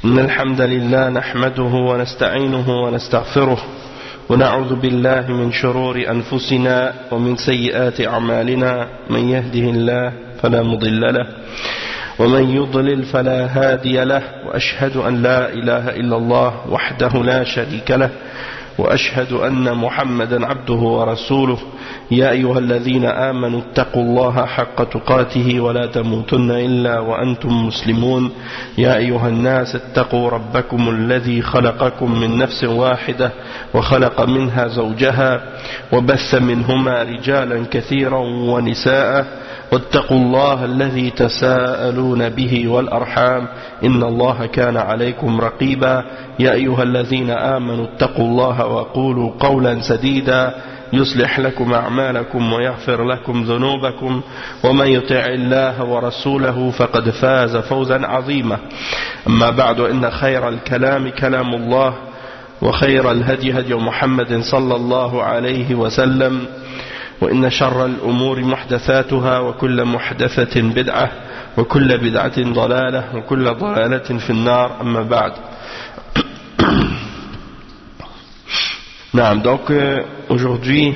إن الحمد لله نحمده ونستعينه ونستغفره ونعوذ بالله من شرور أنفسنا ومن سيئات أعمالنا من يهده الله فلا مضل له ومن يضلل فلا هادي له وأشهد أن لا إله إلا الله وحده لا شريك له وأشهد أن محمدا عبده ورسوله يا أيها الذين آمنوا اتقوا الله حق تقاته ولا تموتن إلا وأنتم مسلمون يا أيها الناس اتقوا ربكم الذي خلقكم من نفس واحدة وخلق منها زوجها وبث منهما رجالا كثيرا ونساء واتقوا الله الذي تساءلون به والأرحام إن الله كان عليكم رقيبا يا أيها الذين آمنوا اتقوا الله وقولوا قولا سديدا يصلح لكم أعمالكم ويغفر لكم ذنوبكم ومن يطع الله ورسوله فقد فاز فوزا عظيما أما بعد إن خير الكلام كلام الله وخير الهدي هدي محمد صلى الله عليه وسلم وإن شر الأمور محدثاتها وكل محدثة بدعة وكل بدعة ضلالة وكل ضلالة في النار أما بعد. Donc aujourd'hui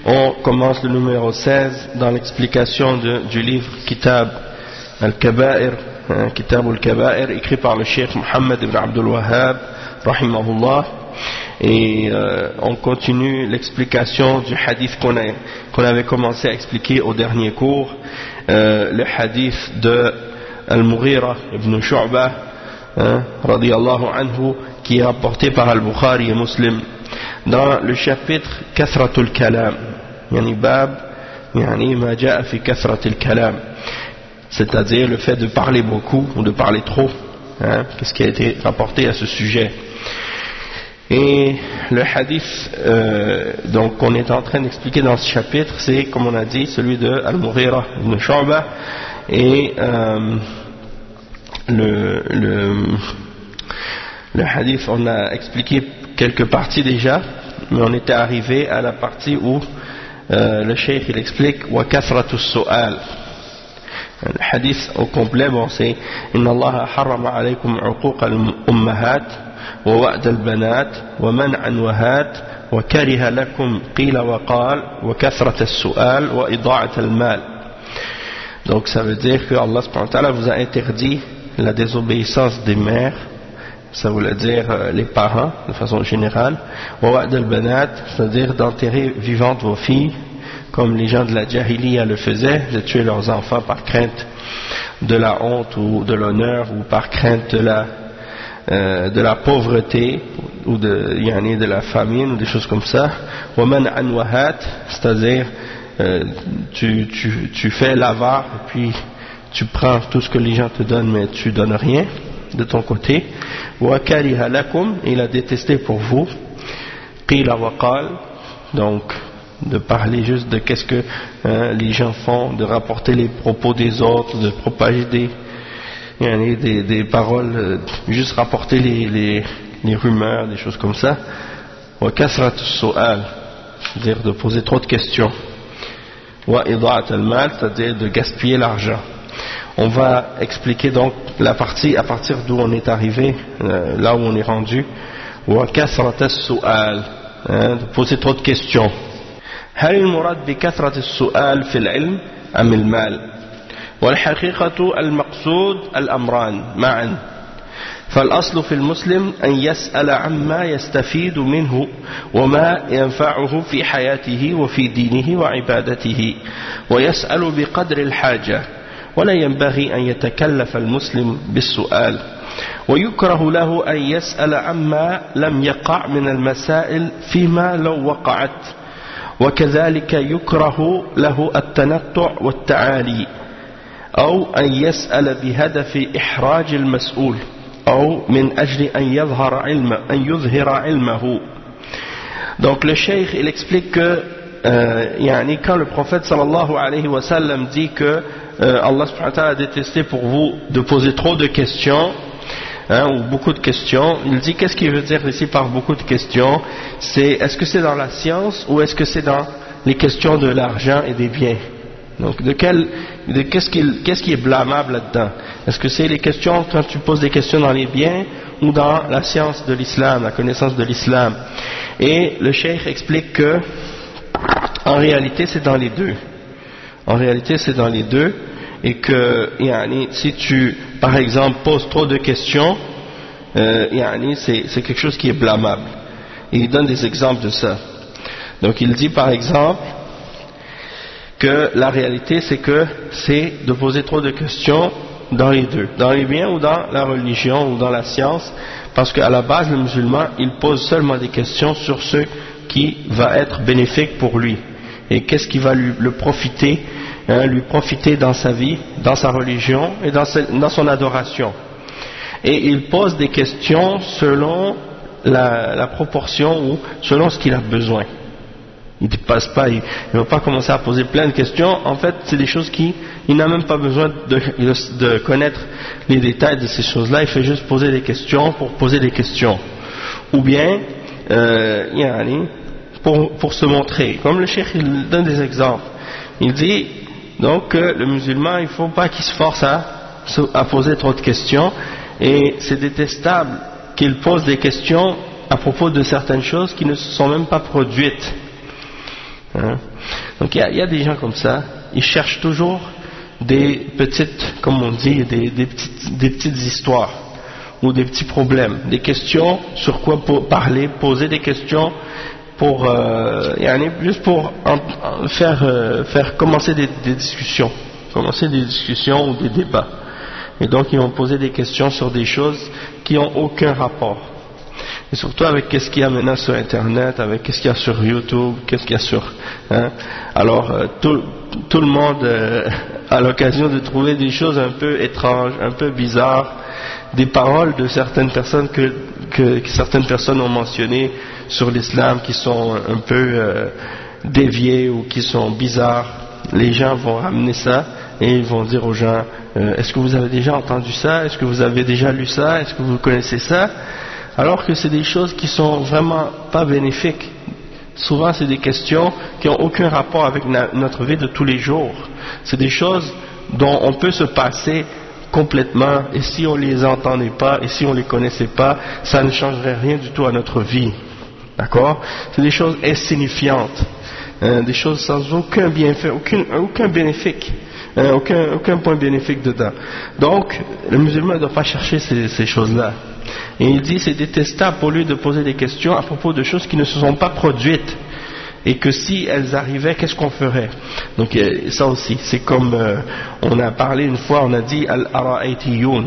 on commence le numéro 16 dans l'explication du livre Kitab al-Kaba'ir, Kitab al-Kaba'ir, écrit par le Cheikh Mohammed ibn Abdul Wahhab rahimahullah. Et on continue l'explication du hadith qu'on avait commencé à expliquer au dernier cours, le hadith de Al-Mughira ibn Shu'bah radiyallahu anhu, qui est rapporté par Al-Bukhari et Muslim dans le chapitre Kathratul Kalam, yani bab yani ma ja'a fi Kathratul Kalam, c'est-à-dire le fait de parler beaucoup ou de parler trop, qu'est-ce qui a été rapporté à ce sujet. Et le hadith donc qu'on est en train d'expliquer dans ce chapitre, c'est, comme on a dit, celui de Al-Mughira ibn Shu'bah. Et le hadith, on a expliqué quelques parties déjà, mais on était arrivé à la partie où le cheikh il explique wa kathratu su'al. Le hadith au complet, bon, c'est inna Allah harrama alaykum uquq al-ummahat ووأد البنات ومنع وهات وكره لكم قيل وقال وكثرة السؤال وإضاعة المال. Donc ça veut dire que Allah subhanahu wa ta'ala vous a interdit la désobéissance des mères, ça veut dire les parents de façon générale, ووأد البنات, c'est-à-dire d'enterrer vivantes vos filles, comme les gens de la Jahiliya le faisaient, de tuer leurs enfants par crainte de la honte ou de l'honneur, ou par crainte de la pauvreté ou de la famine ou des choses comme ça. C'est-à-dire tu fais l'avare et puis tu prends tout ce que les gens te donnent mais tu donnes rien de ton côté. Il a détesté pour vous donc de parler juste de qu'est-ce que les gens font, de rapporter les propos des autres, de propager des paroles, juste rapporter les rumeurs, des choses comme ça. Wa kasrat as-su'al, c'est-à-dire de poser trop de questions. Wa ida'at al-mal, c'est-à-dire de gaspiller l'argent. On va expliquer donc la partie à partir d'où on est arrivé, là où on est rendu. Wa kasrat as-su'al, de poser trop de questions. هل المراد بكثرة السؤال في العلم أم المال؟ والحقيقة المقصود الأمران معا، فالأصل في المسلم أن يسأل عما يستفيد منه وما ينفعه في حياته وفي دينه وعبادته، ويسأل بقدر الحاجة، ولا ينبغي أن يتكلف المسلم بالسؤال، ويكره له أن يسأل عما لم يقع من المسائل فيما لو وقعت، وكذلك يكره له التنطع والتعالي، أو أن يسأل بهدف إحراج المسؤول أو من أجل أن يظهر علمه. Donc le cheikh il explique que quand le prophète sallallahu alayhi wa sallam dit que Allah subhanahu wa ta'ala a détesté pour vous de poser trop de questions, ou beaucoup de questions, il dit qu'est-ce qu'il veut dire ici par beaucoup de questions, est-ce que c'est dans la science ou est-ce que c'est dans les questions de l'argent et des biens? Donc qu'est-ce qui est blâmable là-dedans? Est-ce que c'est les questions, quand tu poses des questions dans les biens ou dans la science de l'islam, la connaissance de l'islam? Et le cheikh explique que en réalité c'est dans les deux. En réalité c'est dans les deux, et que si tu par exemple poses trop de questions, c'est quelque chose qui est blâmable. Et il donne des exemples de ça. Donc il dit par exemple que la réalité c'est de poser trop de questions dans les deux, dans les biens ou dans la religion ou dans la science, parce qu'à la base le musulman il pose seulement des questions sur ce qui va être bénéfique pour lui et qu'est-ce qui va lui profiter dans sa vie, dans sa religion et dans son adoration. Et il pose des questions selon la proportion ou selon ce qu'il a besoin. Il ne passe pas, il ne va pas commencer à poser plein de questions. En fait, c'est des choses il n'a même pas besoin de connaître les détails de ces choses-là. Il fait juste poser des questions pour poser des questions. Ou bien, pour se montrer. Comme le cheikh, il donne des exemples. Il dit donc que le musulman, il ne faut pas qu'il se force à poser trop de questions. Et c'est détestable qu'il pose des questions à propos de certaines choses qui ne se sont même pas produites. Donc il y a des gens comme ça, ils cherchent toujours des petites, comme on dit, des petites histoires ou des petits problèmes, des questions sur quoi parler, poser des questions pour juste pour faire commencer des discussions ou des débats. Et donc ils vont poser des questions sur des choses qui n'ont aucun rapport. Et surtout avec qu'est-ce qu'il y a maintenant sur Internet, avec qu'est-ce qu'il y a sur YouTube, qu'est-ce qu'il y a sur... Alors tout le monde a l'occasion de trouver des choses un peu étranges, un peu bizarres, des paroles de certaines personnes que certaines personnes ont mentionnées sur l'islam qui sont un peu déviées ou qui sont bizarres. Les gens vont ramener ça et ils vont dire aux gens est-ce que vous avez déjà entendu ça? Est-ce que vous avez déjà lu ça? Est-ce que vous connaissez ça? Alors que c'est des choses qui sont vraiment pas bénéfiques. Souvent c'est des questions qui n'ont aucun rapport avec notre vie de tous les jours. C'est des choses dont on peut se passer complètement, et si on les entendait pas, et si on les connaissait pas, ça ne changerait rien du tout à notre vie. D'accord? C'est des choses insignifiantes, des choses sans aucun bienfait, aucun bénéfique. Aucun point bénéfique dedans. Donc, le musulman ne doit pas chercher ces choses-là. Et il dit c'est détestable pour lui de poser des questions à propos de choses qui ne se sont pas produites. Et que si elles arrivaient, qu'est-ce qu'on ferait? Donc ça aussi, c'est comme on a parlé une fois, on a dit al-ara'aytiyun.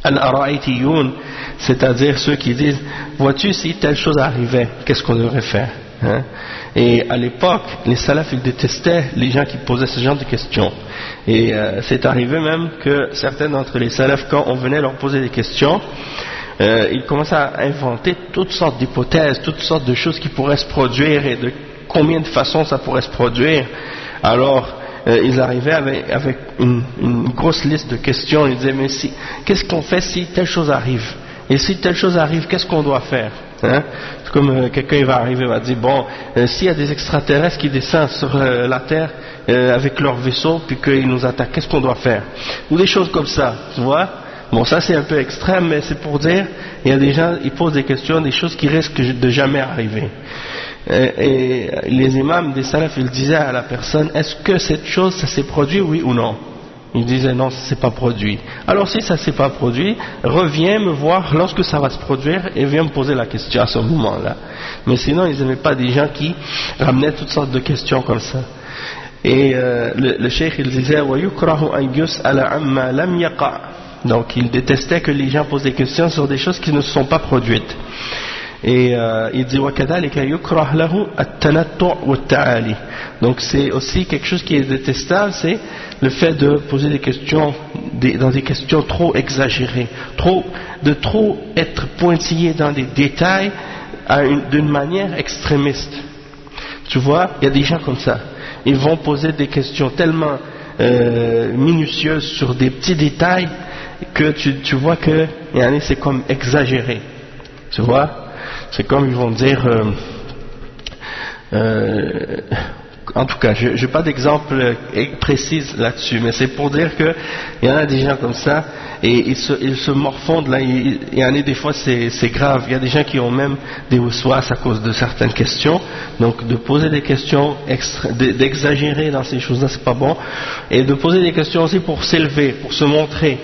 Al-ara'aytiyun, c'est-à-dire ceux qui disent vois-tu si telle chose arrivait, qu'est-ce qu'on devrait faire? Et à l'époque, les salafs ils détestaient les gens qui posaient ce genre de questions. Et c'est arrivé même que certains d'entre les salafs, quand on venait leur poser des questions, ils commençaient à inventer toutes sortes d'hypothèses, toutes sortes de choses qui pourraient se produire et de combien de façons ça pourrait se produire. Alors ils arrivaient avec une grosse liste de questions. Ils disaient mais qu'est-ce qu'on fait si telle chose arrive? Et si telle chose arrive, qu'est-ce qu'on doit faire? C'est comme quelqu'un va arriver et va dire bon, s'il y a des extraterrestres qui descendent sur la terre avec leur vaisseau puis qu'ils nous attaquent, qu'est-ce qu'on doit faire? Ou des choses comme ça, tu vois? Bon, ça c'est un peu extrême, mais c'est pour dire il y a des gens, ils posent des questions, des choses qui risquent de jamais arriver. Et les imams des salafs, ils disaient à la personne est-ce que cette chose ça s'est produit, oui ou non? Il disait non, ça ne s'est pas produit. Alors si ça ne s'est pas produit, reviens me voir lorsque ça va se produire et viens me poser la question à ce moment-là. Mais sinon, ils n'aimaient pas des gens qui ramenaient toutes sortes de questions comme ça. Et le cheikh il disait وَيُكْرَهُ أَنْ يُسْأَلَ عَمَّا لَمْ يَقَعْ. Donc il détestait que les gens posent des questions sur des choses qui ne se sont pas produites. Et il dit وَكَذَلِكَ يُكْرَهْ لَهُ التَّنَطُّعُ وَالتَّعَالِي. Donc c'est aussi quelque chose qui est détestable, c'est le fait de poser des questions dans des questions trop exagérées, de trop être pointillé dans des détails d'une manière extrémiste. Tu vois, il y a des gens comme ça, ils vont poser des questions tellement minutieuses sur des petits détails que tu vois que c'est comme exagéré. Tu vois, c'est comme ils vont dire En tout cas, je n'ai pas d'exemple précis là-dessus, mais c'est pour dire que il y en a des gens comme ça et ils se morfondent là. Il y en a des fois c'est grave. Il y a des gens qui ont même des waswas à cause de certaines questions. Donc de poser des questions, d'exagérer dans ces choses-là, c'est pas bon. Et de poser des questions aussi pour s'élever, pour se montrer.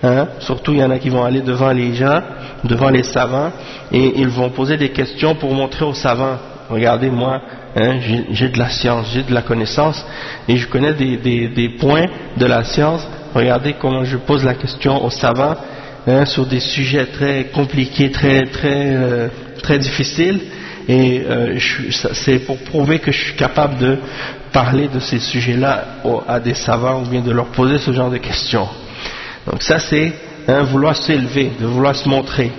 Hein? Surtout, il y en a qui vont aller devant les gens, devant les savants, et ils vont poser des questions pour montrer aux savants. Regardez, moi, hein, j'ai de la science, j'ai de la connaissance, et je connais des points de la science. Regardez comment je pose la question aux savants, hein, sur des sujets très compliqués, très difficiles, et c'est pour prouver que je suis capable de parler de ces sujets-là à des savants, ou bien de leur poser ce genre de questions. Donc ça c'est vouloir s'élever, de vouloir se montrer.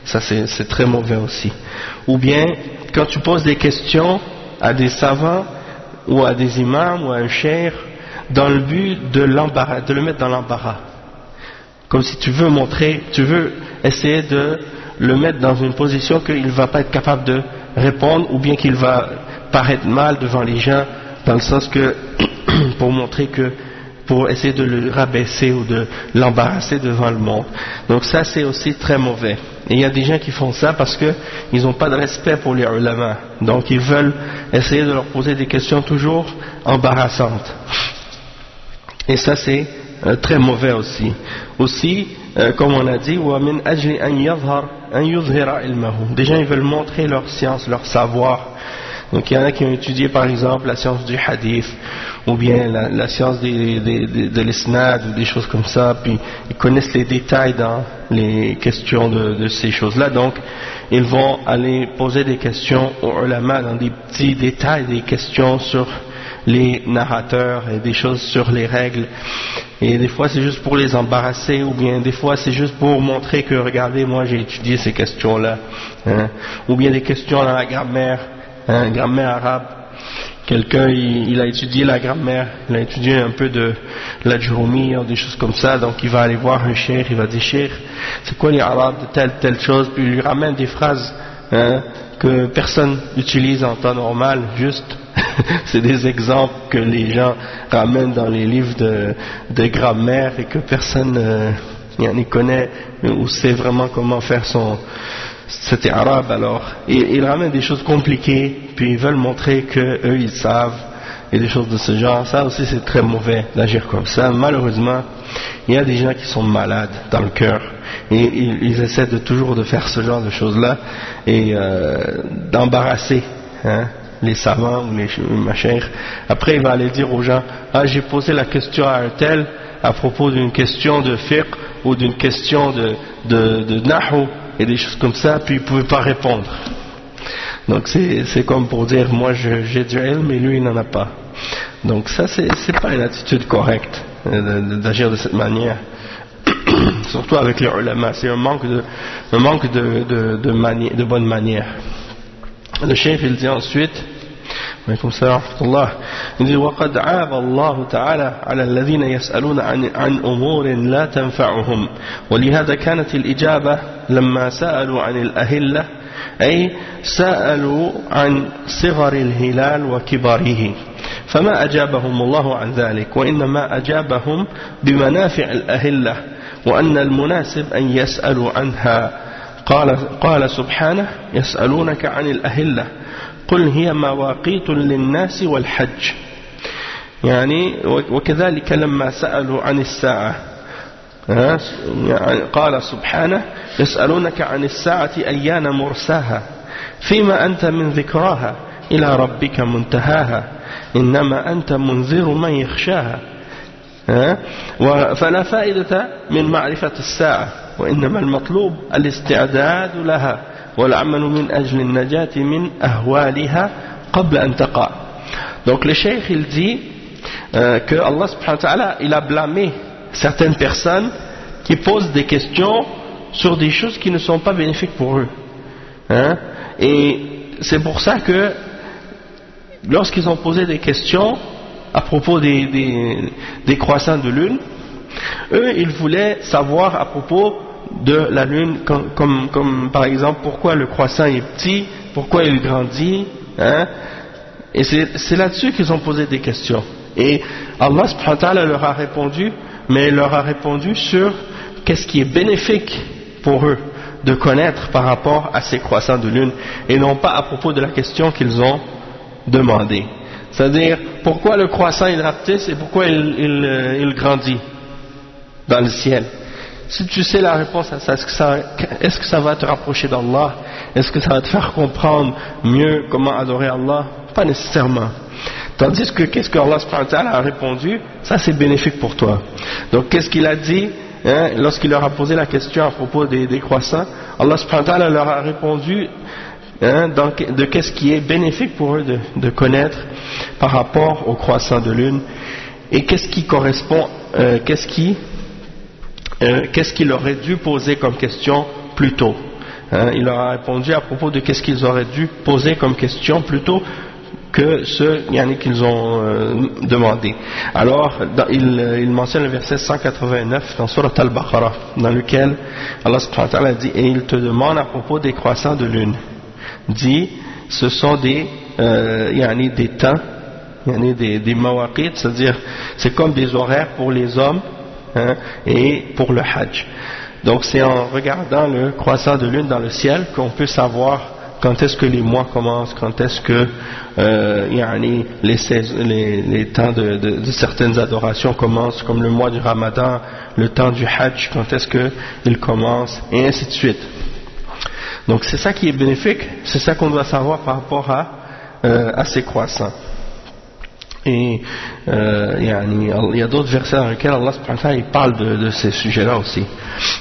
Ça c'est très mauvais aussi. Ou bien quand tu poses des questions à des savants ou à des imams ou à un cheikh dans le but de l'embarras, de le mettre dans l'embarras. Comme si tu veux montrer, tu veux essayer de le mettre dans une position qu'il ne va pas être capable de répondre, ou bien qu'il va paraître mal devant les gens, dans le sens que pour montrer que, pour essayer de le rabaisser ou de l'embarrasser devant le monde. Donc ça c'est aussi très mauvais. Et il y a des gens qui font ça parce qu'ils n'ont pas de respect pour les ulama. Donc ils veulent essayer de leur poser des questions toujours embarrassantes. Et ça c'est très mauvais aussi. Aussi, comme on a dit, وَمِنْ أَجْلِ أَنْ يُظْهِرَ عِلْمَهُ. Des gens ils veulent montrer leur science, leur savoir. Donc il y en a qui ont étudié par exemple la science du hadith, ou bien la science de l'isnad, ou des choses comme ça, puis ils connaissent les détails dans les questions de ces choses-là. Donc ils vont aller poser des questions aux ulama dans des petits détails, des questions sur les narrateurs et des choses sur les règles. Et des fois c'est juste pour les embarrasser, ou bien des fois c'est juste pour montrer que regardez, moi j'ai étudié ces questions-là, hein. Ou bien des questions dans la grammaire, hein, grammaire arabe. Quelqu'un il a étudié la grammaire, il a étudié un peu de la Jurumiyya ou des choses comme ça, donc il va aller voir un cheikh, il va dire cheikh, c'est quoi les arabes de telle chose, puis il lui ramène des phrases, hein, que personne n'utilise en temps normal, juste c'est des exemples que les gens ramènent dans les livres de grammaire et que personne n'y connaît ou sait vraiment comment faire c'était arabe. Alors ils ramènent des choses compliquées, puis ils veulent montrer que eux ils savent, et des choses de ce genre. Ça aussi c'est très mauvais d'agir comme ça. Malheureusement il y a des gens qui sont malades dans le cœur, et ils essaient toujours de faire ce genre de choses là, et d'embarrasser, hein, les savants ou les machins. Après il va aller dire aux gens, ah j'ai posé la question à un tel à propos d'une question de fiqh ou d'une question de nahu et des choses comme ça, puis il ne pouvait pas répondre. Donc c'est comme pour dire, moi j'ai du ilm mais lui il n'en a pas. Donc ça c'est pas une attitude correcte d'agir de cette manière. Surtout avec les ulama, c'est un manque de bonne manière. Le cheikh il dit ensuite, عليكم السلام ورحمة الله، وقد عاب الله تعالى على الذين يسألون عن أمور لا تنفعهم، ولهذا كانت الإجابة لما سألوا عن الأهلة أي سألوا عن صغر الهلال وكبره، فما أجابهم الله عن ذلك، وإنما أجابهم بمنافع الأهلة، وأن المناسب أن يسألوا عنها. قال سبحانه يسألونك عن الأهلة قل هي مواقيت للناس والحج، يعني وكذلك لما سألوا عن الساعة يعني قال سبحانه يسألونك عن الساعة أيان مرساها فيما أنت من ذكراها إلى ربك منتهاها إنما أنت منذر من يخشاها. فلا فائدة من معرفة الساعة، وإنما المطلوب الاستعداد لها والعمل من أجل النجاة من أهوالها قبل أن تقع. Donc le cheikh il dit que Allah subhanahu wa ta'ala il a blâmé certaines personnes qui posent des questions sur des choses qui ne sont pas bénéfiques pour eux, hein? Et c'est pour ça que lorsqu'ils ont posé des questions à propos des croissants de lune, eux ils voulaient savoir à propos de la lune, comme par exemple pourquoi le croissant est petit, pourquoi il grandit, hein, Et c'est là-dessus qu'ils ont posé des questions. Et Allah subhanahu wa ta'ala leur a répondu, mais il leur a répondu sur qu'est-ce qui est bénéfique pour eux de connaître par rapport à ces croissants de lune, et non pas à propos de la question qu'ils ont demandée. C'est-à-dire, pourquoi le croissant il rapetisse et pourquoi il grandit dans le ciel? Si tu sais la réponse à ça, est-ce que ça va te rapprocher d'Allah? Est-ce que ça va te faire comprendre mieux comment adorer Allah? Pas nécessairement. Tandis que qu'est-ce que Allah subhanahu wa ta'ala a répondu? Ça c'est bénéfique pour toi. Donc qu'est-ce qu'il a dit lorsqu'il leur a posé la question à propos des croissants? Allah subhanahu wa ta'ala leur a répondu de qu'est-ce qui est bénéfique pour eux de connaître par rapport aux croissants de lune, et qu'est-ce qui correspond, qu'est-ce qu'il aurait dû poser comme question plus tôt. Il leur a répondu à propos de qu'est-ce qu'ils auraient dû poser comme question plus tôt que ceux qu'ils ont demandé. Alors, il mentionne le verset 189 dans Surat Al-Baqarah, dans lequel Allah subhanahu wa ta'ala dit: et il te demande à propos des croissants de lune. Dit, ce sont des temps, des mawaqit, c'est-à-dire c'est comme des horaires pour les hommes et pour le hajj. Donc c'est en regardant le croissant de lune dans le ciel qu'on peut savoir quand est-ce que les mois commencent, quand est-ce que les temps de certaines adorations commencent, comme le mois du Ramadan, le temps du hajj, quand est-ce qu'il commence, et ainsi de suite. Donc c'est ça qui est bénéfique, c'est ça qu'on doit savoir par rapport à ces croissants. Et il y a d'autres versets dans lesquels Allah subhanahu wa ta'ala il parle de ces sujets-là aussi.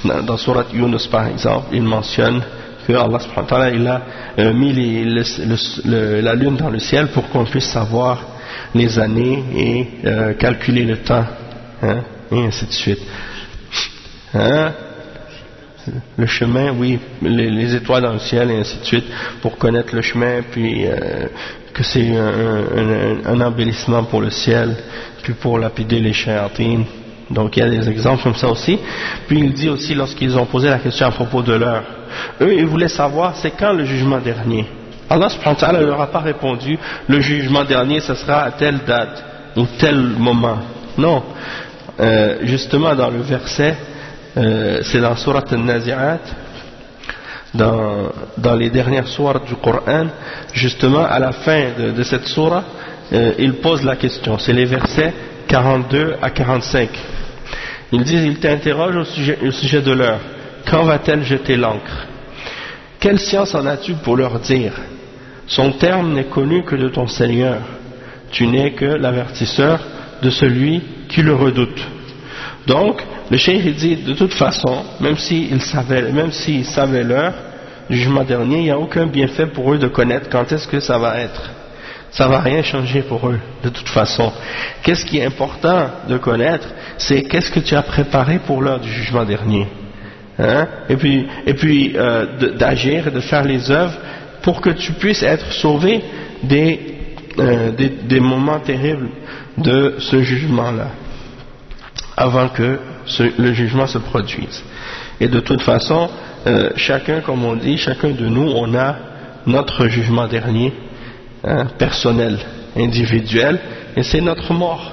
Dans Surat Yunus par exemple, il mentionne que Allah subhanahu wa ta'ala il a mis la lune dans le ciel pour qu'on puisse savoir les années et calculer le temps, et ainsi de suite. Le chemin, oui, les étoiles dans le ciel et ainsi de suite, pour connaître le chemin, puis que c'est un embellissement pour le ciel, puis pour lapider les shayatines. Donc il y a des exemples comme ça aussi. Puis il dit aussi, lorsqu'ils ont posé la question à propos de l'heure, eux ils voulaient savoir c'est quand le jugement dernier. Allah subhanahu wa ta'ala leur a pas répondu le jugement dernier ce sera à telle date ou tel moment. Non, justement dans le verset, c'est dans Surat Al-Nazi'at, dans les dernières sourates du Coran, justement à la fin de cette sourate, il pose la question, c'est les versets 42 à 45. Il dit, il t'interroge au sujet de l'heure, quand va-t-elle jeter l'encre? Quelle science en as-tu pour leur dire? Son terme n'est connu que de ton Seigneur, tu n'es que l'avertisseur de celui qui le redoute. Donc le cheikh dit, de toute façon, même s'ils savaient l'heure du jugement dernier, il n'y a aucun bienfait pour eux de connaître quand est-ce que ça va être. Ça ne va rien changer pour eux, de toute façon. Qu'est-ce qui est important de connaître, c'est qu'est-ce que tu as préparé pour l'heure du jugement dernier. Et puis d'agir et de faire les œuvres pour que tu puisses être sauvé des moments terribles de ce jugement-là, avant que le jugement se produise. Et de toute façon, chacun, comme on dit, chacun de nous, on a notre jugement dernier, personnel, individuel, et c'est notre mort.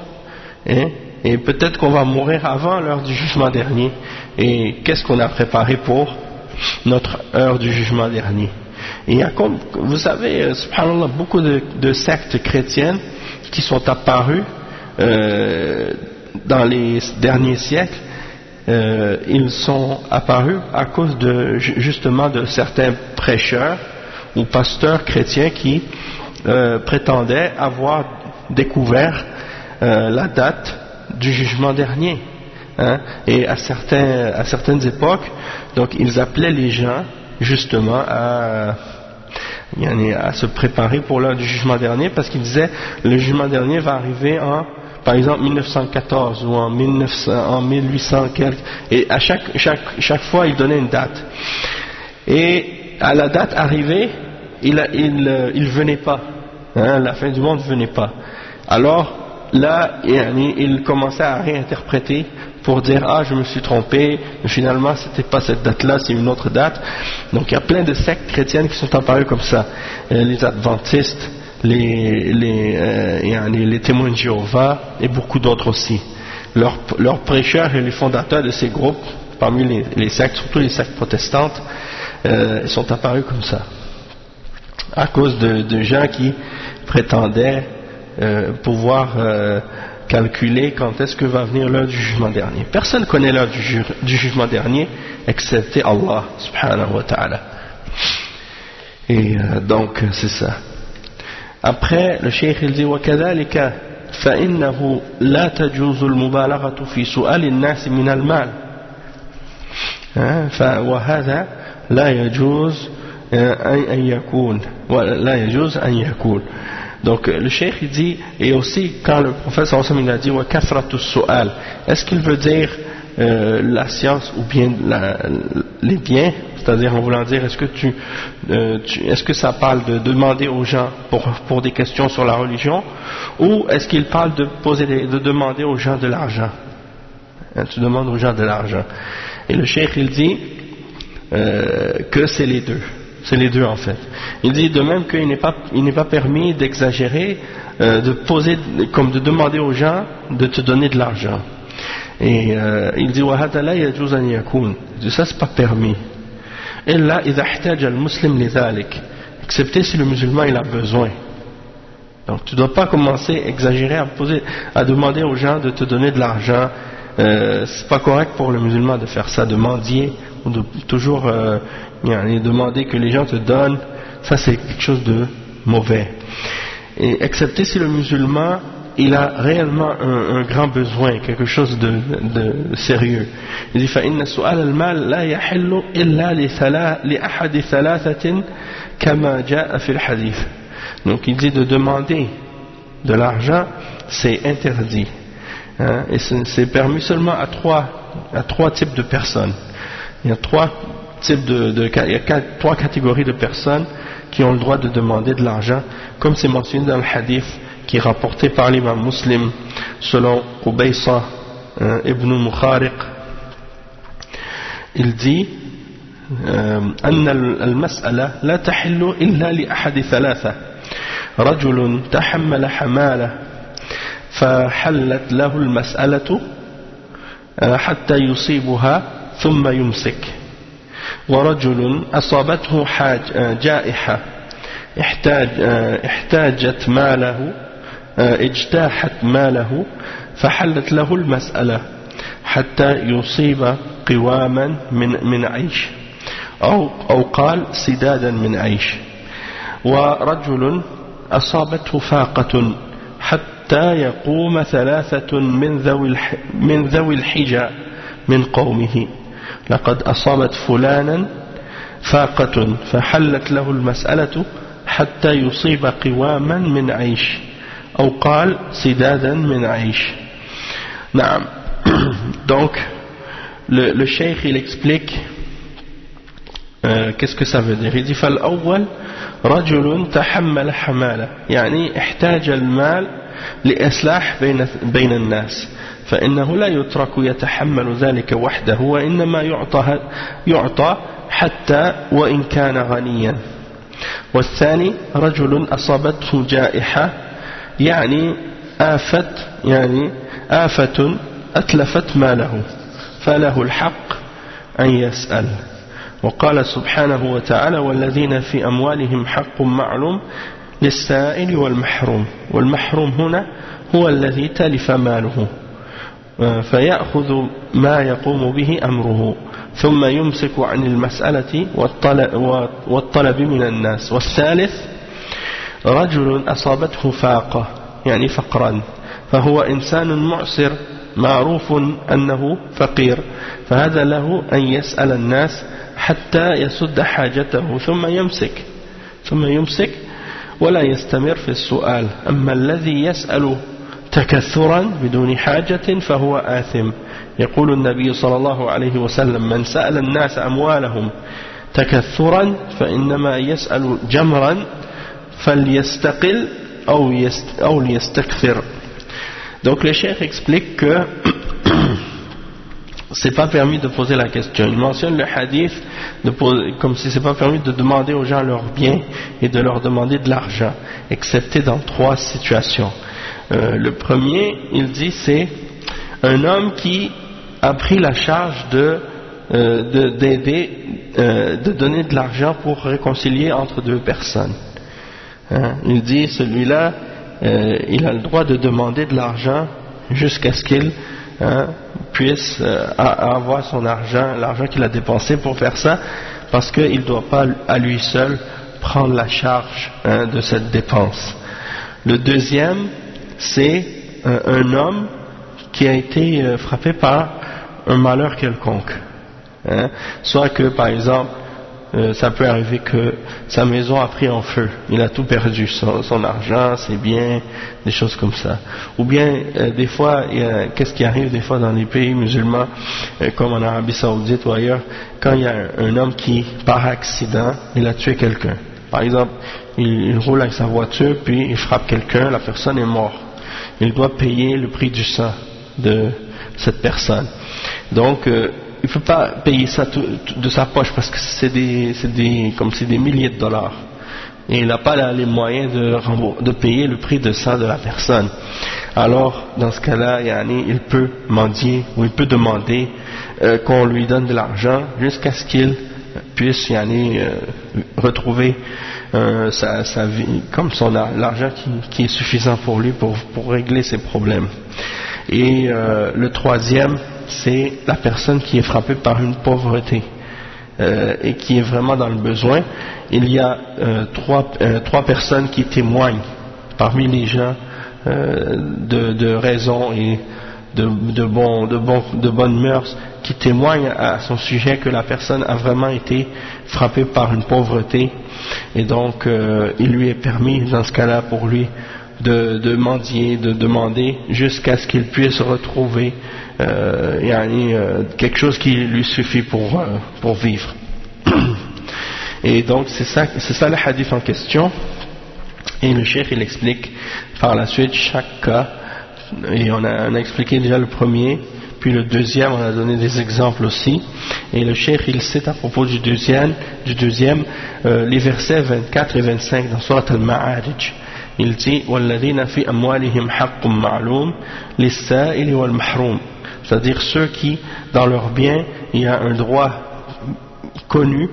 Et peut-être qu'on va mourir avant l'heure du jugement dernier. Et qu'est-ce qu'on a préparé pour notre heure du jugement dernier? Et il y a, comme vous savez, subhanallah, beaucoup de sectes chrétiennes qui sont apparues dans les derniers siècles. Ils sont apparus à cause justement de certains prêcheurs ou pasteurs chrétiens qui prétendaient avoir découvert la date du jugement dernier, et à certaines époques, donc ils appelaient les gens justement à se préparer pour l'heure du jugement dernier, parce qu'ils disaient le jugement dernier va arriver par exemple 1914 ou en 1800 quelque, et à chaque fois ils donnaient une date, et à la date arrivée il venait pas, la fin du monde venait pas. Alors là il commençait à réinterpréter pour dire je me suis trompé, mais finalement c'était pas cette date là, c'est une autre date. Donc il y a plein de sectes chrétiennes qui sont apparues comme ça, les adventistes, les témoins de Jéhovah et beaucoup d'autres aussi. Leurs prêcheurs et les fondateurs de ces groupes, parmi les sectes, surtout les sectes protestantes, sont apparus comme ça, à cause de gens qui prétendaient pouvoir calculer quand est-ce que va venir l'heure du jugement dernier. Personne ne connaît l'heure du jugement dernier excepté Allah subhanahu wa ta'ala. Et donc c'est ça. Après le cheikh il dit وكذلك فإنه لا تجوز المبالغة في سؤال الناس من المال وهذا لا يجوز أن يكون. Donc le cheikh il dit, et aussi quand le prophète sallallahu alayhi wa sallam il a dit wa kathratu su'al, est-ce qu'il veut dire la science ou bien les biens, c'est-à-dire en voulant dire est-ce que ça parle de demander aux gens pour des questions sur la religion, ou est-ce qu'il parle de demander aux gens de l'argent? Tu demandes aux gens de l'argent. Et le cheikh il dit que c'est les deux. C'est les deux en fait. Il dit de même qu'il n'est pas permis d'exagérer, de demander aux gens de te donner de l'argent. Et il dit وَهَذَا لَا يَجُوزُ أَنْ يَكُونَ. Il dit ça c'est pas permis. إِلَّا إِذَا احْتَاجَ الْمُسْلِمُ لِذَلِكَ. Excepté si le musulman il a besoin. Donc tu ne dois pas commencer à exagérer, à demander aux gens de te donner de l'argent. C'est pas correct pour le musulman de faire ça, de mendier ou de toujours demander que les gens te donnent. Ça c'est quelque chose de mauvais. Et excepté si le musulman il a réellement un grand besoin, quelque chose de sérieux. Il dit فإن سؤال المال لا يحل إلا لأحد ثلاثة كما جاء في الحديث. Donc il dit de demander de l'argent c'est interdit, et c'est permis seulement à trois types de personnes. Il y a trois catégories de personnes qui ont le droit de demander de l'argent, comme c'est mentionné dans le hadith qui est rapporté par l'imam Muslim selon Qubaysa ibn Mukhariq. Il dit أن المسألة لا تحل إلا لأحد ثلاثة رجل تحمل حمالة فحلت له المسألة حتى يصيبها ثم يمسك، ورجل أصابته جائحة احتاجت ماله اجتاحت ماله فحلت له المسألة حتى يصيب قواما من عيش أو قال سدادا من عيش، ورجل أصابته فاقة حتى يقوم ثلاثة من ذوي الحجى من قومه لقد أصابت فلانا فاقة فحلت له المسألة حتى يصيب قواما من عيش أو قال سدادا من عيش. نعم. Donc le cheikh il explique qu'est-ce que ça veut dire. Il dit فالأول رجل تحمل حمالة يعني احتاج المال لإصلاح بين الناس، فإنه لا يترك يتحمل ذلك وحده وإنما يعطى حتى وإن كان غنيا. والثاني رجل أصابته جائحة يعني آفة أتلفت ماله فله الحق أن يسأل. وقال سبحانه وتعالى والذين في أموالهم حق معلوم للسائل والمحروم، والمحروم هنا هو الذي تلف ماله فيأخذ ما يقوم به أمره ثم يمسك عن المسألة والطلب من الناس. والثالث رجل أصابته فاقة يعني فقرا فهو إنسان معسر معروف أنه فقير، فهذا له أن يسأل الناس حتى يسد حاجته ثم يمسك ولا يستمر في السؤال. أما الذي يسأل تكثرا بدون حاجة فهو آثم. يقول النبي صلى الله عليه وسلم من سأل الناس أموالهم تكثرا فإنما يسأل جمرا فليستقل أو ليستكثر. Donc le cheikh explique que c'est pas permis de poser la question. Il mentionne le hadith comme si c'est pas permis de demander aux gens leurs biens et de leur demander de l'argent, excepté dans 3 situations. Le premier, il dit, c'est un homme qui a pris la charge d'aider, de donner de l'argent pour réconcilier entre 2 personnes. Il dit, celui-là, il a le droit de demander de l'argent jusqu'à ce qu'il puisse avoir son argent, l'argent qu'il a dépensé pour faire ça, parce qu'il ne doit pas à lui seul prendre la charge de cette dépense. Le deuxième, c'est un homme qui a été frappé par un malheur quelconque, soit que par exemple ça peut arriver que sa maison a pris en feu, il a tout perdu, son argent, ses biens, des choses comme ça. Ou bien des fois, qu'est-ce qui arrive des fois dans les pays musulmans, comme en Arabie Saoudite ou ailleurs, quand il y a un homme qui, par accident, il a tué quelqu'un. Par exemple, il roule avec sa voiture, puis il frappe quelqu'un, la personne est morte. Il doit payer le prix du sang de cette personne. Donc, il ne peut pas payer ça de sa poche parce que c'est des milliers de dollars. Et il n'a pas les moyens de payer le prix de sang de la personne. Alors, dans ce cas-là, il peut mendier ou il peut demander qu'on lui donne de l'argent jusqu'à ce qu'il puisse retrouver sa vie, comme l'argent qui est suffisant pour lui pour régler ses problèmes. Et le troisième, c'est la personne qui est frappée par une pauvreté et qui est vraiment dans le besoin. Il y a trois personnes qui témoignent parmi les gens de raison et de bonnes mœurs, qui témoignent à son sujet que la personne a vraiment été frappée par une pauvreté, et donc il lui est permis dans ce cas-là pour lui de mendier, de demander jusqu'à ce qu'il puisse retrouver quelque chose qui lui suffit pour vivre. Et donc c'est ça le hadith en question, et le cheikh il explique par la suite chaque cas, et on a expliqué déjà le premier, puis le deuxième, on a donné des exemples aussi, et le cheikh il cite à propos du deuxième les versets 24 et 25 dans Surat Al-Ma'arij. Il dit وَالَّذِينَ فِي أَمْوَالِهِمْ حَقٌّ مَعْلُومٌ لِلسَّائِلِ وَالْمَحْرُومِ, c'est-à-dire ceux qui dans leurs biens il y a un droit connu,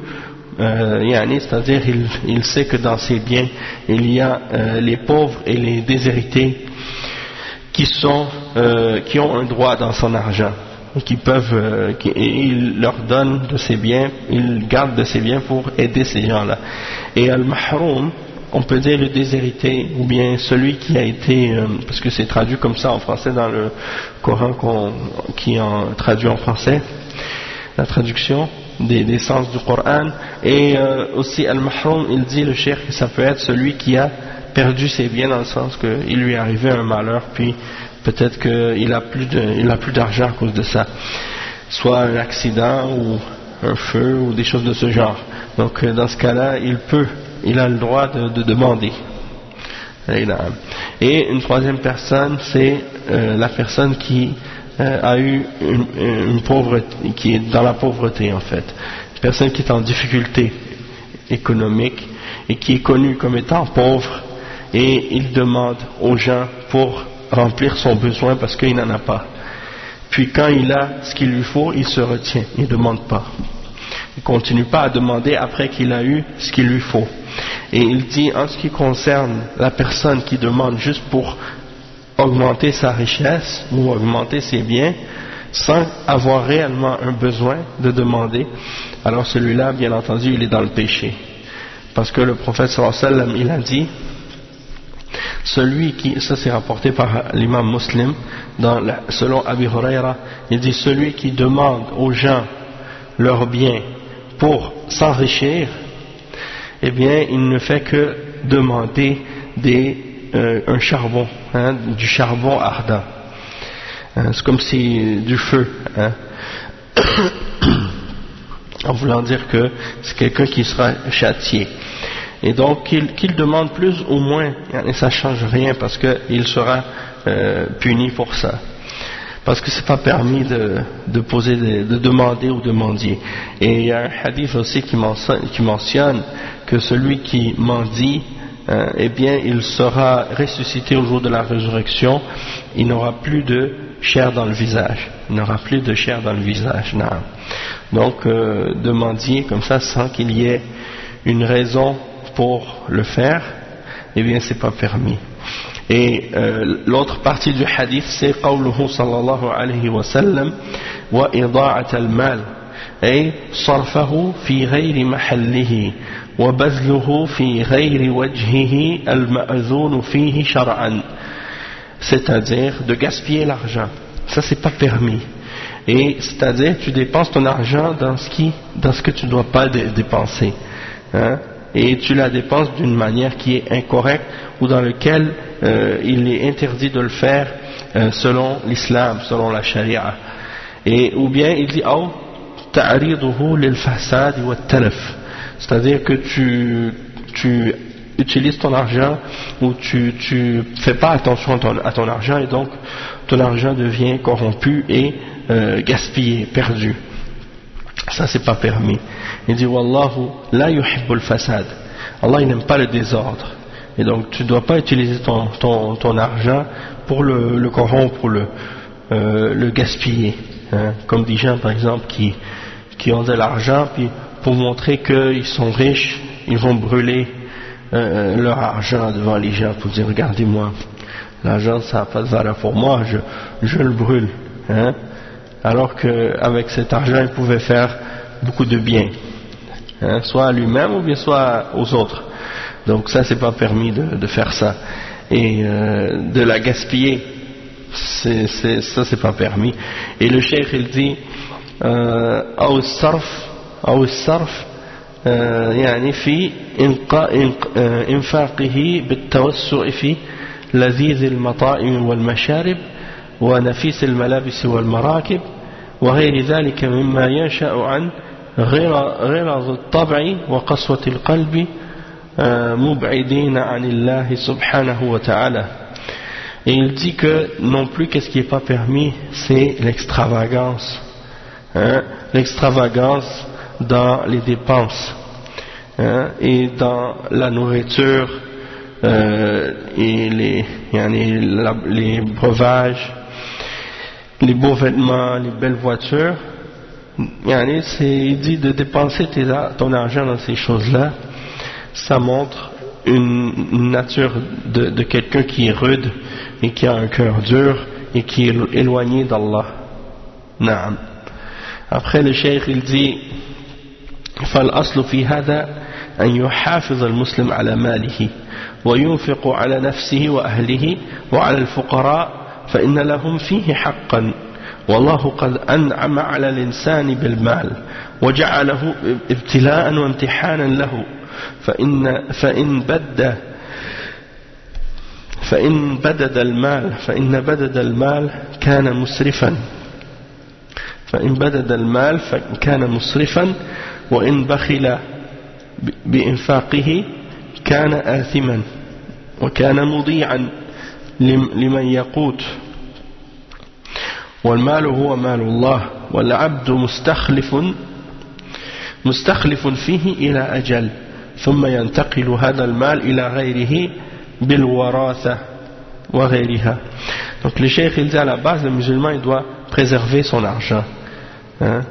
c'est-à-dire il sait que dans ses biens il y a les pauvres et les déshérités qui ont un droit dans son argent, et il leur donne de ses biens, il garde de ses biens pour aider ces gens-là. Et al-mahroum, on peut dire le déshérité, ou bien celui qui a été, parce que c'est traduit comme ça en français dans le Coran qui est traduit en français, la traduction des sens du Coran. Et aussi al-mahroum, il dit le cheikh que ça peut être celui qui a perdu ses biens, dans le sens qu'il lui est arrivé un malheur, puis peut-être qu'il a plus d'argent à cause de ça, soit un accident ou un feu ou des choses de ce genre. Donc dans ce cas-là, il a le droit de demander. Et une troisième personne, c'est la personne qui a eu une pauvreté, qui est dans la pauvreté en fait, une personne qui est en difficulté économique et qui est connue comme étant pauvre, et il demande aux gens pour remplir son besoin parce qu'il n'en a pas. Puis quand il a ce qu'il lui faut, il se retient, il ne demande pas. Il ne continue pas à demander après qu'il a eu ce qu'il lui faut. Et il dit, en ce qui concerne la personne qui demande juste pour augmenter sa richesse ou augmenter ses biens, sans avoir réellement un besoin de demander, alors celui-là, bien entendu, il est dans le péché. Parce que le prophète sallallahu alayhi wa sallam, il a dit, ça c'est rapporté par l'imam Muslim, selon Abi Huraira, il dit, celui qui demande aux gens leurs biens pour s'enrichir, eh bien il ne fait que demander un charbon, du charbon ardent, c'est comme si du feu, en voulant dire que c'est quelqu'un qui sera châtié. Et donc qu'il demande plus ou moins, et ça ne change rien parce qu'il sera puni pour ça. parce que c'est pas permis de poser, de demander ou de mendier. Et il y a un hadith aussi qui mentionne que celui qui mendie, eh bien, il sera ressuscité au jour de la résurrection. Il n'aura plus de chair dans le visage. Il n'aura plus de chair dans le visage. Non. Donc, de mendier comme ça sans qu'il y ait une raison pour le faire, eh bien, c'est pas permis. Et l'autre partie du hadith, c'est قوله صلى الله عليه وسلم وإضاعة المال أي صرفه في غير محله وبذله في غير وجهه المأذون فيه شرعا, c'est-à-dire de gaspiller l'argent. Ça, c'est pas permis. Et c'est-à-dire tu dépenses ton argent dans ce que tu ne dois pas dépenser, hein? Et tu la dépenses d'une manière qui est incorrecte ou dans laquelle il est interdit de le faire selon l'islam, selon la charia. Et ou bien il dit oh, ta'riduhu lil fasad wa talaf, c'est-à-dire que tu utilises ton argent ou tu fais pas attention à ton argent et donc ton argent devient corrompu et gaspillé, perdu. Ça, c'est pas permis. Il dit Wallahu la yuhibbul fasad. Allah, il n'aime pas le désordre. Et donc, tu ne dois pas utiliser ton argent pour le corrompre, pour le gaspiller. Hein. Comme des gens, par exemple, qui ont de l'argent, puis pour montrer qu'ils sont riches, ils vont brûler leur argent devant les gens pour dire regardez-moi, l'argent, ça n'a pas de valeur pour moi, je le brûle. Hein. Alors qu'avec cet argent, il pouvait faire beaucoup de bien, hein, soit à lui-même ou bien soit aux autres. Donc ça, c'est pas permis de faire ça. Et de la gaspiller, ça, c'est pas permis. Et le cheikh, il dit أو الصرف يعني في إنفاقه بالتوسع في لذيذ المطاعم والمشارب ونفيس الملابس والمراكب وغير ذلك مما ينشأ عن غلظ الطبع وقسوة القلب مبعدين عن الله سبحانه وتعالى. Et il dit que non plus qu'est-ce qui n'est pas permis, c'est l'extravagance, hein, l'extravagance dans les dépenses, hein, et dans la nourriture et les breuvages, les beaux vêtements, les belles voitures. Il dit de dépenser ton argent dans ces choses-là, ça montre une nature de quelqu'un qui est rude et qui a un cœur dur et qui est éloigné d'Allah. Naam. Après le cheikh il dit فالأصل في هذا أن يحافظ المسلم على ماله وينفق على نفسه وأهله وعلى الفقراء فإن لهم فيه حقا والله قد أنعم على الإنسان بالمال وجعله ابتلاء وامتحانا له فإن بدد المال كان مسرفا وإن بخل بإنفاقه كان آثما وكان مضيعا لمن يقوت والمال هو مال الله والعبد مستخلف فيه إلى أجل ثم ينتقل هذا المال إلى غيره بالوراثة وغيرها. Donc le cheikh il dit à la base le musulman il doit préserver son argent, hein,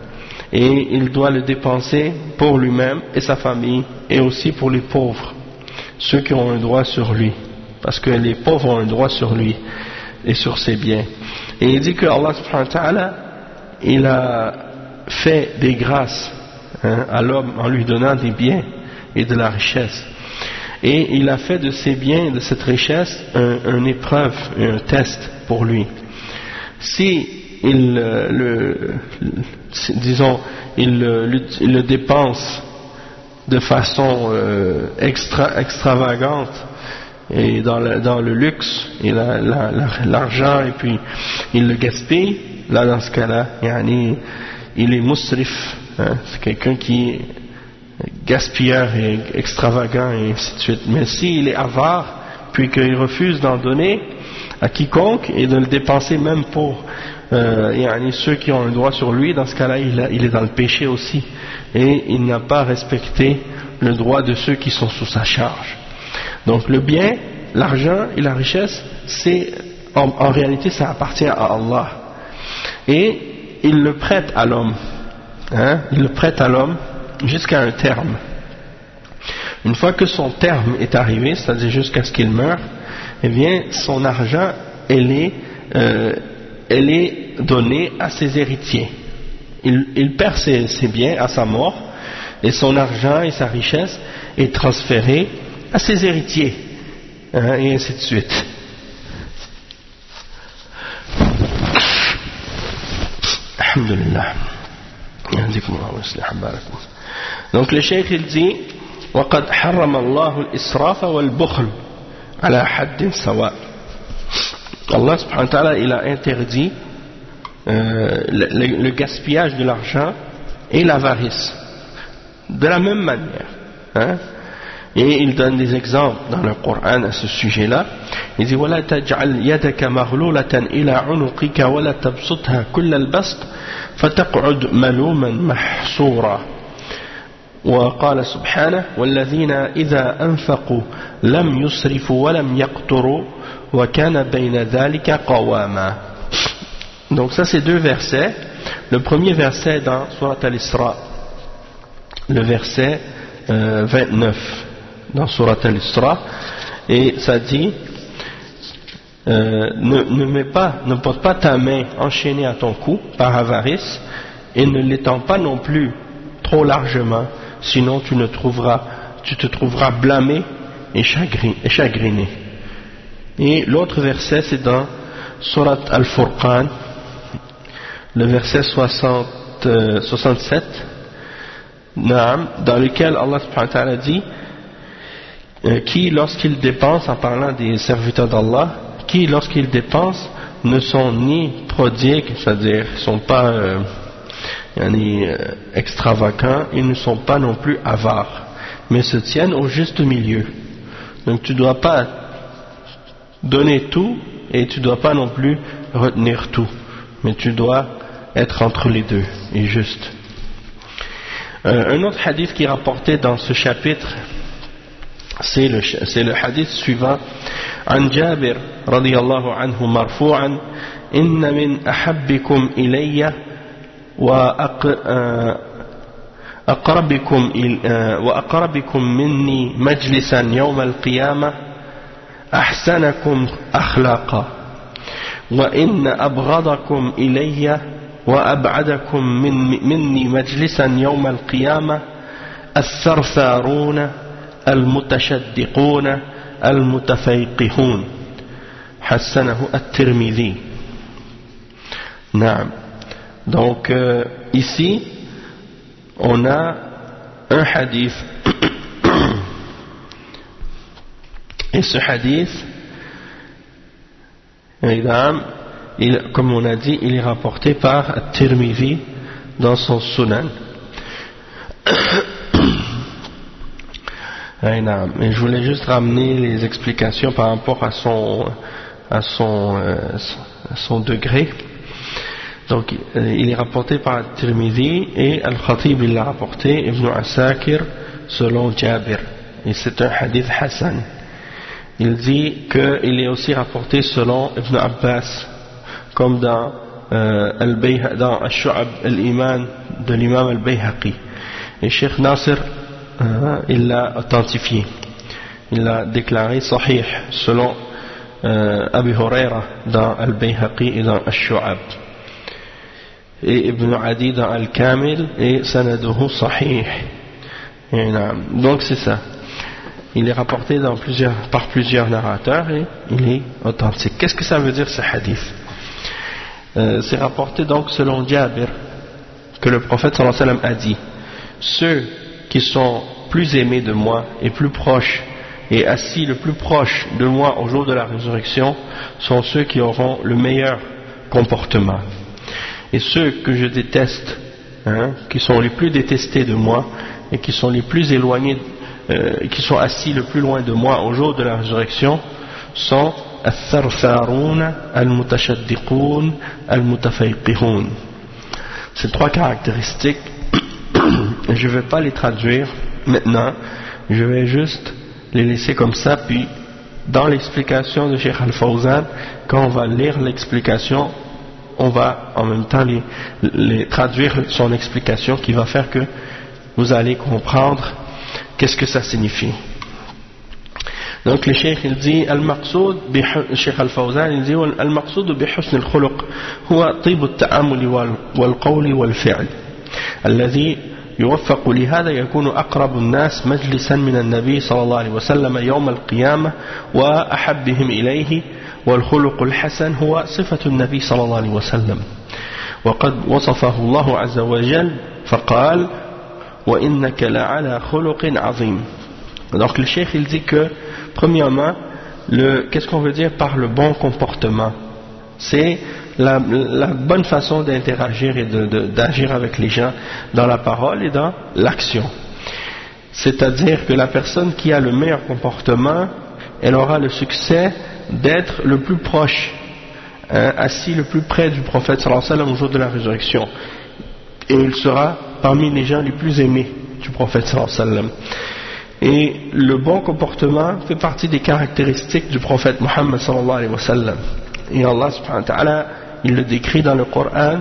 et il doit le dépenser pour lui-même et sa famille et aussi pour les pauvres, ceux qui ont un droit sur lui, parce que les pauvres ont un droit sur lui et sur ses biens. Et il dit que Allah subhanahu wa ta'ala il a fait des grâces, hein, à l'homme en lui donnant des biens et de la richesse, et il a fait de ces biens et de cette richesse une épreuve et un test pour lui. Si il le dépense de façon extravagante et dans le luxe et l'argent, et puis il le gaspille, là dans ce cas-là il est musrif, hein, c'est quelqu'un qui est gaspilleur et extravagant et ainsi de suite. Mais s'il est avare puis qu'il refuse d'en donner à quiconque et de le dépenser même pour ceux qui ont un droit sur lui, dans ce cas-là il est dans le péché aussi, et il n'a pas respecté le droit de ceux qui sont sous sa charge. Donc le bien, l'argent et la richesse, c'est en réalité ça appartient à Allah, et il le prête à l'homme, il le prête à l'homme jusqu'à un terme. Une fois que son terme est arrivé, c'est-à-dire jusqu'à ce qu'il meure, eh bien son argent elle est donnée à ses héritiers. Il perd ses biens à sa mort, et son argent et sa richesse est transférée à ses héritiers, et ainsi de suite. Alhamdulillah. Donc le cheikh il dit وقد حرم الله الإسراف والبخل على حد سواء. Allah subhanahu wa ta'ala il a interdit le gaspillage de l'argent et l'avarice de la même manière, et il donne des exemples dans le Coran à ce sujet-là. Il dit ولا تجعل يدك مغلولة إلى عنقك ولا تبسطها كل البسط فتقعد ملوما محصورا. وقال سبحانه والذين إذا أنفقوا لم يسرفوا ولم يقتروا وكان بين ذلك قواما. Donc ça c'est deux versets. Le premier verset dans Surat Al-Isra, le verset 29 dans Surat Al-Isra, et ça dit ne porte pas ta main enchaînée à ton cou par avarice, et ne l'étends pas non plus trop largement, sinon tu te trouveras blâmé et chagriné. Et l'autre verset c'est dans Surat Al-Furqan, le verset 67, dans lequel Allah subhanahu wa ta'ala dit qui lorsqu'ils dépensent, en parlant des serviteurs d'Allah, qui lorsqu'ils dépensent ne sont ni prodigues, c'est-à-dire ne sont pas extravagants, ils ne sont pas non plus avares, mais se tiennent au juste milieu. Donc tu ne dois pas donner tout et tu ne dois pas non plus retenir tout, mais tu dois être entre les deux et juste. Un autre hadith qui est rapporté dans ce chapitre, c'est le hadith suivant. عن جابر رضي الله عنه مرفوعا إن من أحبكم إلي وأقربكم مني مجلسا يوم القيامة أحسنكم أخلاقا وإن أبغضكم إلي وأبعدكم مني مجلسا يوم القيامة الثرثارون المتشدقون المتفيقهون حسنه الترمذي. نعم. Donc ici on a un hadith et ce hadith comme on a dit il est rapporté par At-Tirmidhi dans son Sunan. Et je voulais juste ramener les explications par rapport à son degré. Donc il est rapporté par At-Tirmidhi et Al-Khatib il l'a rapporté, Ibn Asakir selon Jabir, et c'est un hadith Hassan. Il dit qu'il est aussi rapporté selon Ibn Abbas, comme dans dans Al-Shu'ab Al-Iman de l'imam Al-Bayhaqi. Et Cheikh Nasir il l'a authentifié, il l'a déclaré sahih selon Abu Huraira dans Al-Bayhaqi et dans Al-Shu'ab, et Ibn Adi dans Al-Kamil, et sanaduhu sahih. Donc c'est ça, il est rapporté par plusieurs narrateurs et il est authentique. Qu'est-ce que ça veut dire ce hadith? C'est rapporté donc selon Jabir que le prophète sallallahu alayhi wa sallam a dit: ceux qui sont plus aimés de moi et plus proches et assis le plus proche de moi au jour de la résurrection sont ceux qui auront le meilleur comportement, et ceux que je déteste, qui sont les plus détestés de moi et qui sont les plus éloignés, qui sont assis le plus loin de moi au jour de la résurrection, sont الثرثارون المتشدقون المتفيقهون. Ces trois caractéristiques, je ne vais pas les traduire maintenant, je vais juste les laisser comme ça, puis dans l'explication de Cheikh Al-Fawzan, quand on va lire l'explication, on va en même temps les traduire son explication qui va faire que vous allez comprendre qu'est-ce que ça signifie. Donc le Cheikh il dit Cheikh Al-Fawzan il dit المقصود بحسن الخلق هو طيب التعامل والقول والفعل الذي يوفق لهذا يكون أقرب الناس مجلسا من النبي صلى الله عليه وسلم يوم القيامة وأحبهم إليه والخلق الحسن هو صفة النبي صلى الله عليه وسلم وقد وصفه الله عز وجل فقال وإنك لعلى خلق عظيم. Donc le Cheikh il dit que premièrement qu'est-ce qu'on veut dire par le bon comportement? C'est la bonne façon d'interagir et d'agir avec les gens dans la parole et dans l'action. C'est-à-dire que la personne qui a le meilleur comportement, elle aura le succès d'être le plus proche, assis le plus près du prophète sallallahu alayhi wa sallam au jour de la résurrection. Et il sera parmi les gens les plus aimés du prophète sallallahu alayhi wa sallam. Et le bon comportement fait partie des caractéristiques du prophète Muhammad sallallahu alayhi wa sallam. Et Allah subhanahu wa ta'ala, il le décrit dans le Coran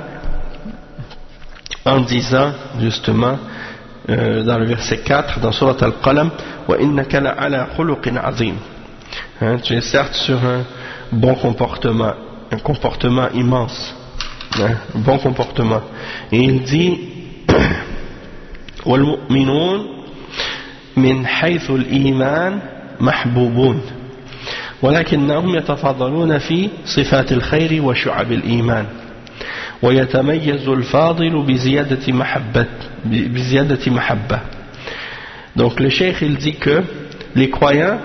en disant justement dans le verset 4 dans Surat Al-Qalam وَإِنَّكَ لَعَلَى خُلُقٍ عَظِيمٍ. Tu es certes sur un bon comportement, un comportement immense, un bon comportement. Et il dit وَالْمُؤْمِنُونَ مِنْ حَيْثُ الْإِيمَانِ مَحْبُوبُونَ ولكنهم يتفاضلون في صفات الخير وشعب الإيمان ويتميز الفاضل بزيادة محبة. Donc le cheikh il dit que les croyants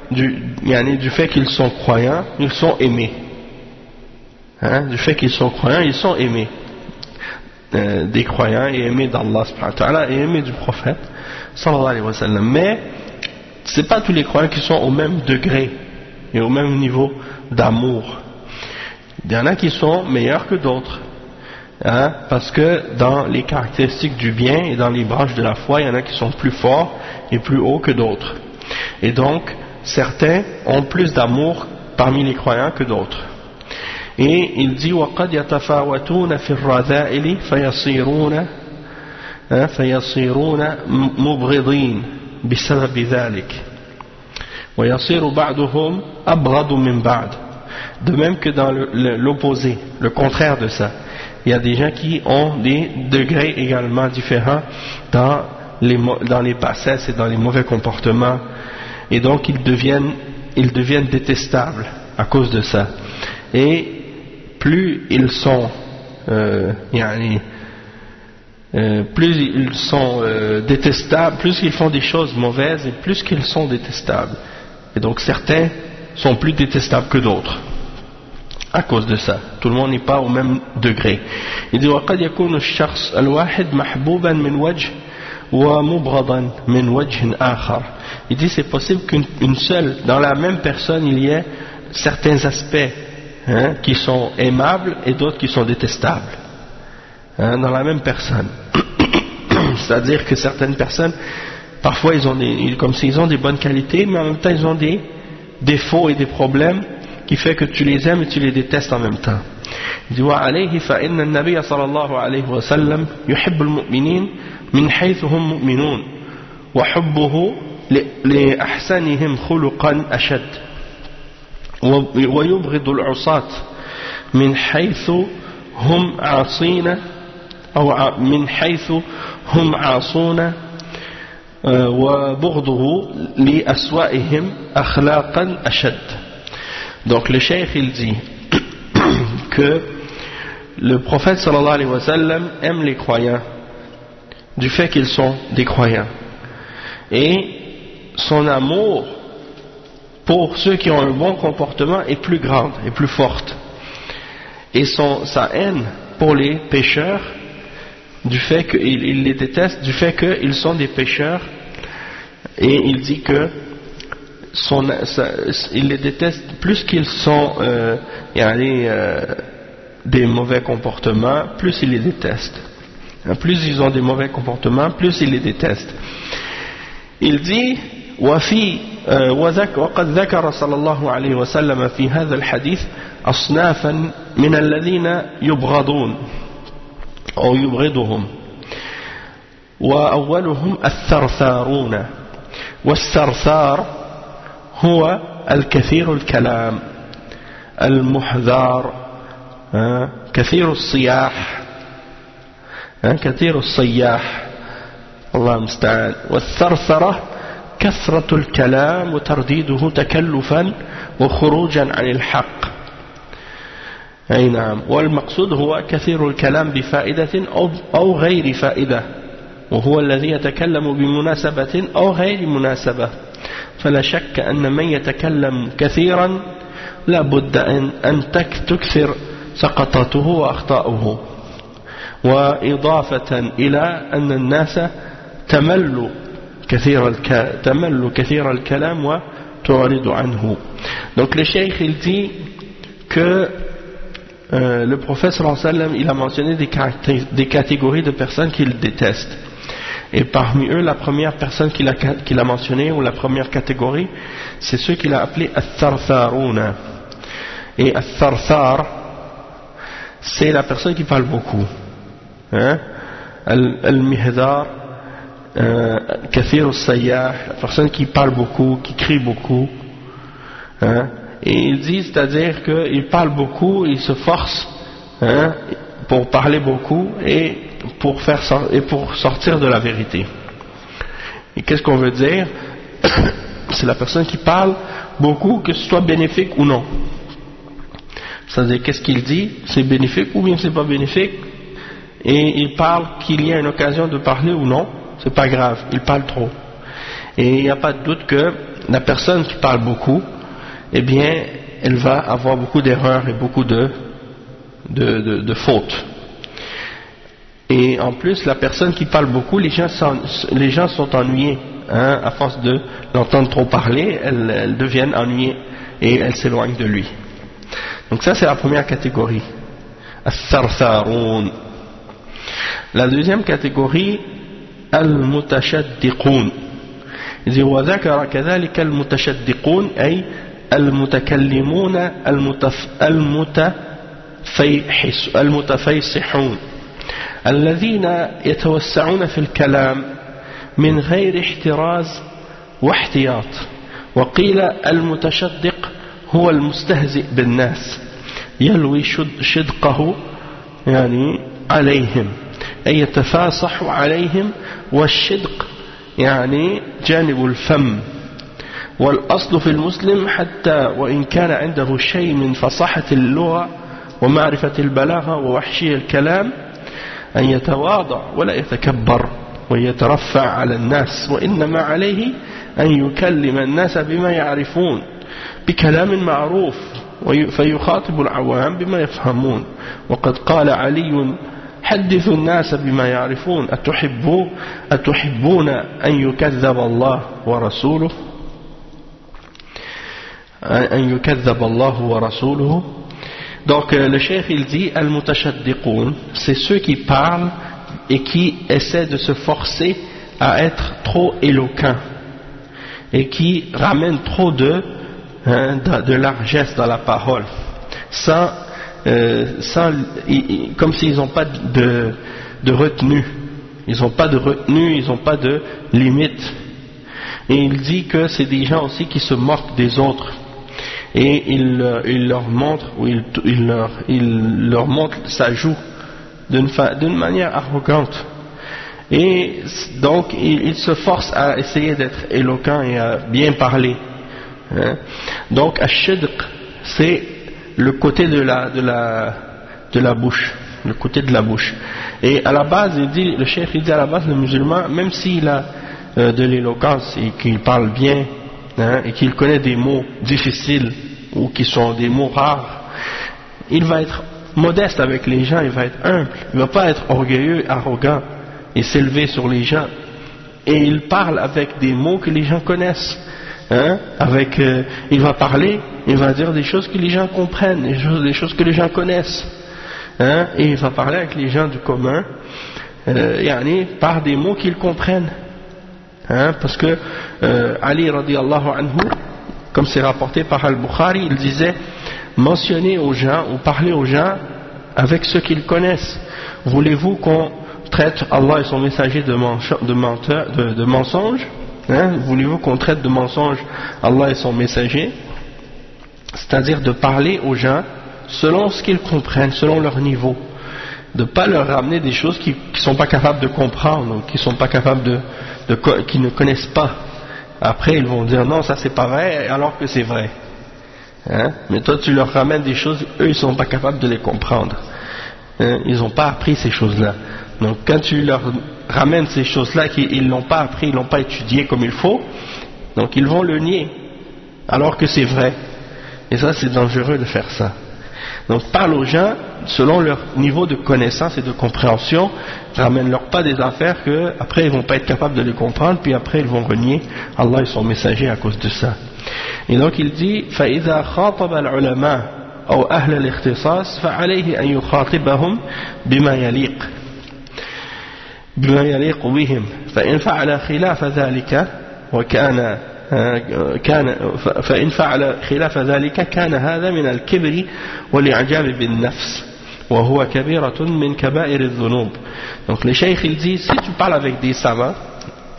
du fait qu'ils sont croyants ils sont aimés, du fait qu'ils sont croyants ils sont aimés des croyants et aimés d'Allah subhanahu wa ta'ala et aimés du prophète sallallahu alayhi wa sallam. Mais c'est pas tous les croyants qui sont au même degré et au même niveau d'amour. Il y en a qui sont meilleurs que d'autres, parce que dans les caractéristiques du bien et dans les branches de la foi, il y en a qui sont plus forts et plus hauts que d'autres. Et donc, certains ont plus d'amour parmi les croyants que d'autres. Et il dit وَقَدْ يَتَفَاوَتُونَ فِي الرَّذَائِلِ فَيَصِيرُونَ مُبْغِضِينَ بسبب ذلك ويصير بعضهم أبغض من بعض. De même que dans l'opposé, le contraire de ça, il y a des gens qui ont des degrés également différents dans les bassesses et dans les mauvais comportements, et donc ils deviennent détestables à cause de ça. Et plus ils sont détestables, plus ils font des choses mauvaises et plus qu'ils sont détestables. Et donc certains sont plus détestables que d'autres à cause de ça. Tout le monde n'est pas au même degré. Il dit وَقَدْ يَكُونُ الشَّخْص الْوَاحِدْ مَحْبُوبًا مِنْ وَجْهٍ وَمُبْغَضًا مِنْ وَجْهٍ آخَرٍ. Il dit c'est possible qu'une seule, dans la même personne, il y ait certains aspects qui sont aimables et d'autres qui sont détestables. Dans la même personne. C'est-à-dire que certaines personnes, parfois ils ont des bonnes qualités, mais en même temps ils ont des défauts et des problèmes qui fait que tu les aimes et tu les détestes en même temps. Il dit وعليه فإن النبي صلى الله عليه وسلم يحب المؤمنين من حيث هم مؤمنون وحبه لأحسنهم خلقا أشد ويبغض العصاة من حيث هم عاصين أو من حيث هم عاصون وبغضه لأسوائهم أخلاقا أشد. Donc le cheikh il dit que le prophète sallallahu alayhi wa sallam aime les croyants du fait qu'ils sont des croyants, et son amour pour ceux qui ont un bon comportement est plus grande et plus forte, et sa haine pour les pécheurs du fait qu'il les déteste du fait qu'ils sont des pécheurs. Et il dit que il les déteste plus qu'ils sont des mauvais comportements, plus il les déteste. Plus ils ont des mauvais comportements, plus il les déteste. Il dit وقد ذكر صلى الله عليه وسلم في هذا الحديث أصنافا من الذين يبغضون أو يبغضهم وأولهم الثرثارون والثرثار هو الكثير الكلام المحذار كثير الصياح كثير الصياح الله المستعان والثرثرة كثرة الكلام وترديده تكلفا وخروجا عن الحق أي نعم والمقصود هو كثير الكلام بفائدة أو غير فائدة وهو الذي يتكلم بمناسبة أو غير مناسبة فلا شك أن من يتكلم كثيرا لا بد أن تكثر سقطاته وأخطاؤه وإضافة إلى أن الناس تمل كثير الكلام وتعرض عنه. Donc le cheikh il dit que le prophète sallallahu alayhi wa sallam il a mentionné des catégories de personnes qu'il déteste et parmi eux la première personne qu'il a mentionné ou la première catégorie c'est ceux qu'il a appelés al-thartharuna et al-tharthar c'est la personne qui parle beaucoup al-mihdar kathir al-sayyah la personne qui parle beaucoup, qui crie beaucoup et il dit c'est-à-dire qu'il parle beaucoup, il se force pour parler beaucoup et pour sortir de la vérité. Et qu'est-ce qu'on veut dire? C'est la personne qui parle beaucoup, que ce soit bénéfique ou non. C'est-à-dire qu'est-ce qu'il dit? C'est bénéfique ou bien c'est pas bénéfique? Et il parle qu'il y a une occasion de parler ou non, c'est pas grave, il parle trop. Et il n'y a pas de doute que la personne qui parle beaucoup, eh bien, elle va avoir beaucoup d'erreurs et beaucoup de fautes. Et en plus, la personne qui parle beaucoup, les gens sont ennuyés, à force de l'entendre trop parler, elles deviennent ennuyées et elles s'éloignent de lui. Donc ça c'est la première catégorie. Al-thartharun. La deuxième catégorie, al-mutashaddiqun. Il dit وذكر كذلك المتشدقون أي المتكلمون المتفيسحون الذين يتوسعون في الكلام من غير احتراز واحتياط وقيل المتشدق هو المستهزئ بالناس يلوي شدقه يعني عليهم أي يتفاصح عليهم والشدق يعني جانب الفم والأصل في المسلم حتى وإن كان عنده شيء من فصاحة اللغة ومعرفة البلاغة ووحشي الكلام أن يتواضع ولا يتكبر ويترفع على الناس وإنما عليه أن يكلم الناس بما يعرفون بكلام معروف فيخاطب العوام بما يفهمون وقد قال علي حدثوا الناس بما يعرفون أتحبون أن يكذب الله ورسوله Donc le cheikh il dit al-mutashaddiqun, c'est ceux qui parlent et qui essaient de se forcer à être trop éloquents et qui ramènent trop de largesse dans la parole comme s'ils n'ont pas de retenue, ils n'ont pas de retenue, ils n'ont pas de limite. Et il dit que c'est des gens aussi qui se moquent des autres et il leur montre ou il leur montre sa joue d'une manière arrogante et donc il se force à essayer d'être éloquent et à bien parler. Donc ash-shidq c'est le côté de la bouche, le côté de la bouche. Et à la base, le cheikh il dit à la base, le musulman, même s'il a de l'éloquence et qu'il parle bien, et qu'il connaît des mots difficiles ou qui sont des mots rares, il va être modeste avec les gens, il va être humble, il ne va pas être orgueilleux, arrogant et s'élever sur les gens. Et il parle avec des mots que les gens connaissent. il va parler, il va dire des choses que les gens comprennent, des choses que les gens connaissent, et il va parler avec les gens du commun, par des mots qu'ils comprennent, parce que Ali radiallahu anhu, comme c'est rapporté par Al-Bukhari, il disait mentionnez aux gens ou parlez aux gens avec ce qu'ils connaissent. Voulez-vous qu'on traite Allah et son messager de mensonge, voulez-vous qu'on traite de mensonge Allah et son messager, c'est-à-dire de parler aux gens selon ce qu'ils comprennent, selon leur niveau, de ne pas leur ramener des choses qu'ils ne sont pas capables de comprendre, qui sont pas capables qui ne connaissent pas. Après ils vont dire non, ça c'est pas vrai, alors que c'est vrai, mais toi tu leur ramènes des choses, eux ils ne sont pas capables de les comprendre, ils n'ont pas appris ces choses-là. Donc quand tu leur ramènes ces choses-là qu'ils n'ont pas appris, ils n'ont pas étudié comme il faut, donc ils vont le nier alors que c'est vrai, et ça c'est dangereux de faire ça. Donc parle aux gens selon leur niveau de connaissance et de compréhension, ramène-leur pas des affaires que après ils vont pas être capables de les comprendre, puis après ils vont renier Allah et son messager à cause de ça. Et donc il dit فإذا خاطب العلماء أو أهل الاختصاص فعليه أن يخاطبهم بما يليق بهم فإن فعل خلاف ذلك فإن فعل خلاف ذلك كان هذا من الكبر والإعجاب بالنفس وهو كبيرة من كبائر الذنوب. Donc les cheikh il dit, si tu parles avec des savants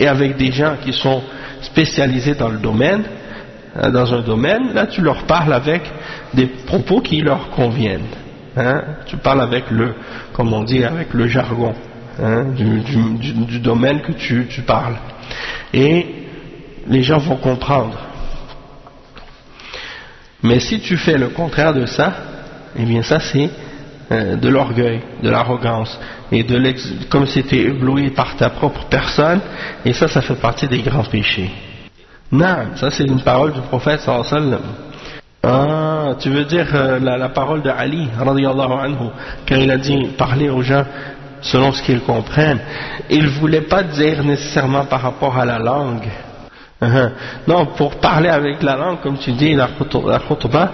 et avec des gens qui sont spécialisés dans le domaine, dans un domaine, là tu leur parles avec des propos qui leur conviennent, tu parles avec comme on dit, avec le jargon du domaine que tu parles, et les gens vont comprendre. Mais si tu fais le contraire de ça, eh bien ça c'est de l'orgueil, de l'arrogance, et comme si tu es ébloui par ta propre personne, et ça fait partie des grands péchés. Non, ça c'est une parole du prophète sallallahu alayhi wa sallam. Ah, tu veux dire la parole de Ali radiyallahu anhu, quand il a dit parler aux gens selon ce qu'ils comprennent. Il voulait pas dire nécessairement par rapport à la langue. Non, pour parler avec la langue, comme tu dis, la khutbah,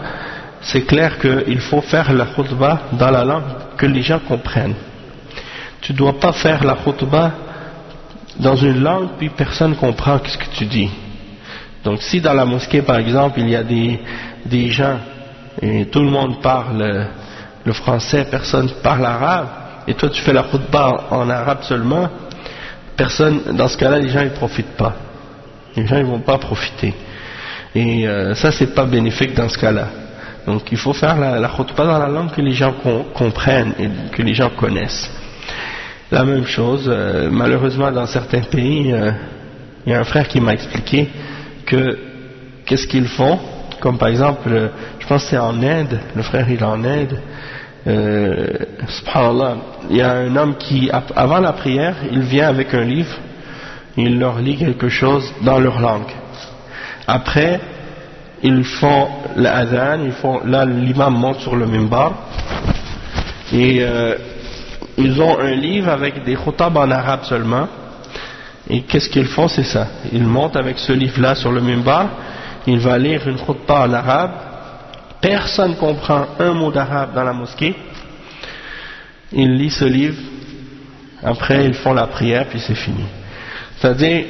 c'est clair qu'il faut faire la khutbah dans la langue que les gens comprennent. Tu dois pas faire la khutbah dans une langue puis personne comprend ce que tu dis. Donc si dans la mosquée par exemple il y a des gens et tout le monde parle le français, personne parle arabe, et toi tu fais la khutbah en arabe seulement, dans ce cas-là les gens ils profitent pas. Les gens ils vont pas profiter, et ça c'est pas bénéfique dans ce cas-là. Donc il faut faire la khutbah dans la langue que les gens comprennent et que les gens connaissent. La même chose, malheureusement dans certains pays, il y a un frère qui m'a expliqué que qu'est-ce qu'ils font, comme par exemple, je pense que c'est en Inde, le frère il est en Inde, subhanallah, il y a un homme qui avant la prière il vient avec un livre, il leur lit quelque chose dans leur langue. Après ils font l'adhan, là l'imam monte sur le mimbar et ils ont un livre avec des khutab en arabe seulement, et qu'est-ce qu'ils font, c'est ça, ils montent avec ce livre là sur le mimbar, il va lire une khutbah en arabe, personne comprend un mot d'arabe dans la mosquée, il lit ce livre, après ils font la prière puis c'est fini. C'est-à-dire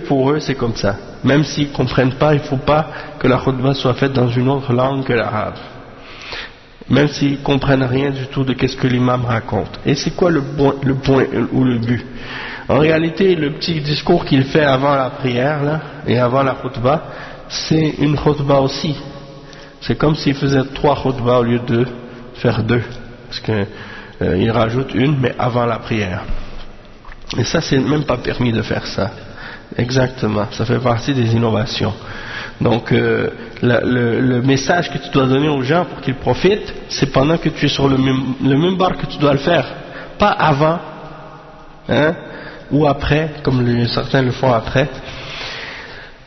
pour eux c'est comme ça, même s'ils ne comprennent pas, il ne faut pas que la khutbah soit faite dans une autre langue que l'arabe, même s'ils ne comprennent rien du tout de qu'est-ce que l'imam raconte. Et c'est quoi le point ou le but? En réalité, le petit discours qu'il fait avant la prière là, et avant la khutbah, c'est une khutbah aussi. C'est comme s'il faisait 3 khutbahs au lieu de faire 2, parce qu'il rajoute une, mais avant la prière. Et ça, c'est même pas permis de faire ça. Exactement, ça fait partie des innovations. Donc le message que tu dois donner aux gens pour qu'ils profitent, c'est pendant que tu es sur le mimbar que tu dois le faire, pas avant, ou après, comme certains le font après.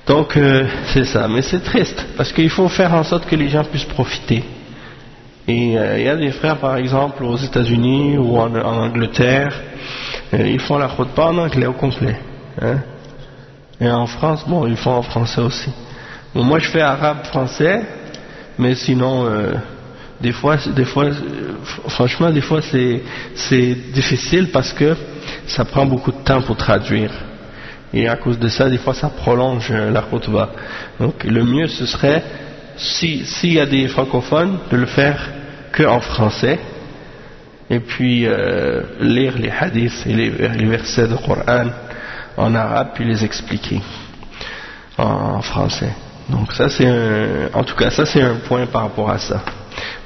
Donc c'est ça, mais c'est triste, parce qu'il faut faire en sorte que les gens puissent profiter. Et il y a des frères par exemple aux États-Unis ou en Angleterre, ils font la khutbah en anglais au complet, Et en France, bon, ils font en français aussi. Bon, moi je fais arabe-français, mais sinon, des fois, franchement, des fois c'est difficile parce que ça prend beaucoup de temps pour traduire. Et à cause de ça, des fois ça prolonge la khutbah. Donc le mieux ce serait, s'il y a des francophones, de le faire que en français, et puis lire les hadiths et les versets du Coran en arabe, puis les expliquer en français. Donc ça c'est en tout cas ça c'est un point par rapport à ça.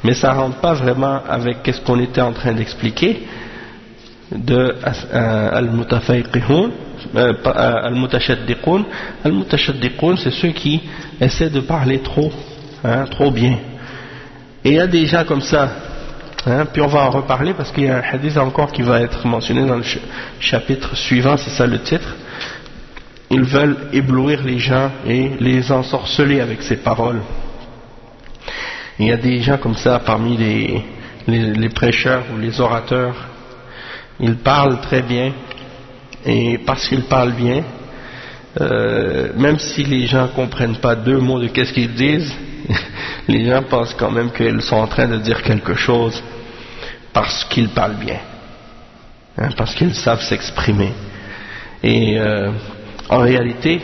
Mais ça rentre pas vraiment avec ce qu'on était en train d'expliquer de al-mutafayqihun, al-mutashaddiqun. Al-mutashaddiqun, c'est ceux qui essaient de parler trop bien. Et il y a des gens comme ça, puis on va en reparler parce qu'il y a un hadith encore qui va être mentionné dans le chapitre suivant, c'est ça le titre. Ils veulent éblouir les gens et les ensorceler avec ces paroles. Il y a des gens comme ça parmi les prêcheurs ou les orateurs. Ils parlent très bien, et parce qu'ils parlent bien, même si les gens ne comprennent pas deux mots de qu'est-ce qu'ils disent, les gens pensent quand même qu'ils sont en train de dire quelque chose parce qu'ils parlent bien, parce qu'ils savent s'exprimer. Et en réalité,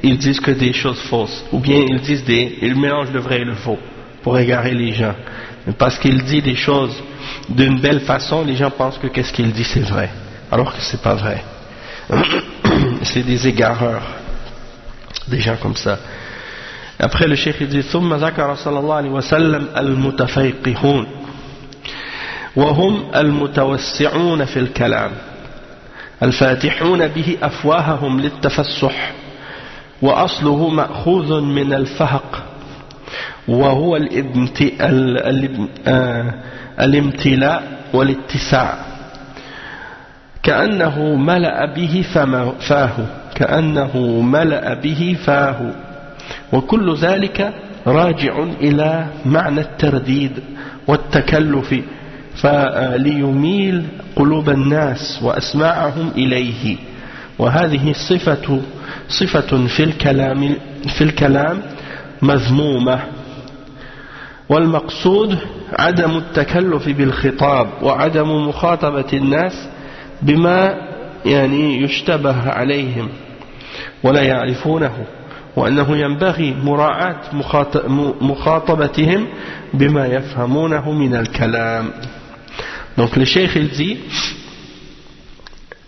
ils disent que des choses fausses, ou bien ils mélangent le vrai et le faux pour égarer les gens. Mais parce qu'il dit des choses d'une belle façon, les gens pensent que qu'est-ce qu'il dit c'est vrai, alors que c'est pas vrai. C'est des égareurs, des gens comme ça. Après le cheikh dit ثم ذكر صلى الله عليه وسلم المتفيقهون وهم المتوسعون في الكلام الفاتحون به أفواههم للتفسح وأصله مأخوذ من الفهق وهو الامتلاء والاتساع كأنه ملأ به فاه وكل ذلك راجع إلى معنى الترديد والتكلف ليميل قلوب الناس وأسماعهم إليه وهذه صفة في الكلام مذمومة والمقصود عدم التكلف بالخطاب وعدم مخاطبة الناس بما يشتبه عليهم ولا يعرفونه وأنه ينبغي مراعاة مخاطبتهم بما يفهمونه من الكلام. Donc le cheikh il dit,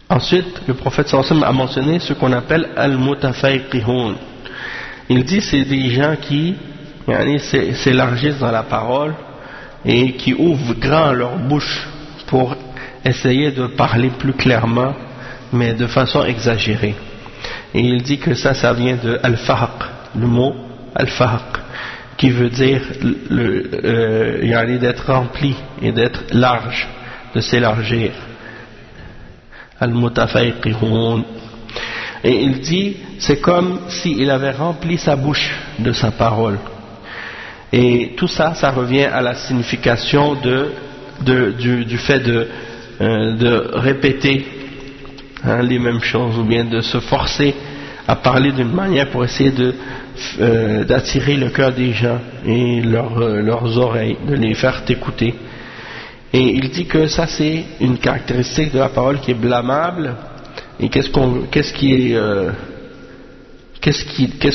ensuite le prophète sallallahu alayhi wa sallam a mentionné ce qu'on appelle al-mutafayqihun. Il dit c'est des gens qui s'élargissent dans la parole et qui ouvrent grand leur bouche pour essayer de parler plus clairement mais de façon exagérée. Et il dit que ça vient de al-fahq, le mot al-fahq, qui veut dire d'être rempli et d'être large, de s'élargir. Al-mutafayqihun. Et il dit, c'est comme s'il avait rempli sa bouche de sa parole. Et tout ça, ça revient à la signification du fait de répéter les mêmes choses, ou bien de se forcer à parler d'une manière pour essayer d'attirer le cœur des gens et leurs oreilles, de les faire t'écouter. Et il dit que ça c'est une caractéristique de la parole qui est blâmable. Et qu'est-ce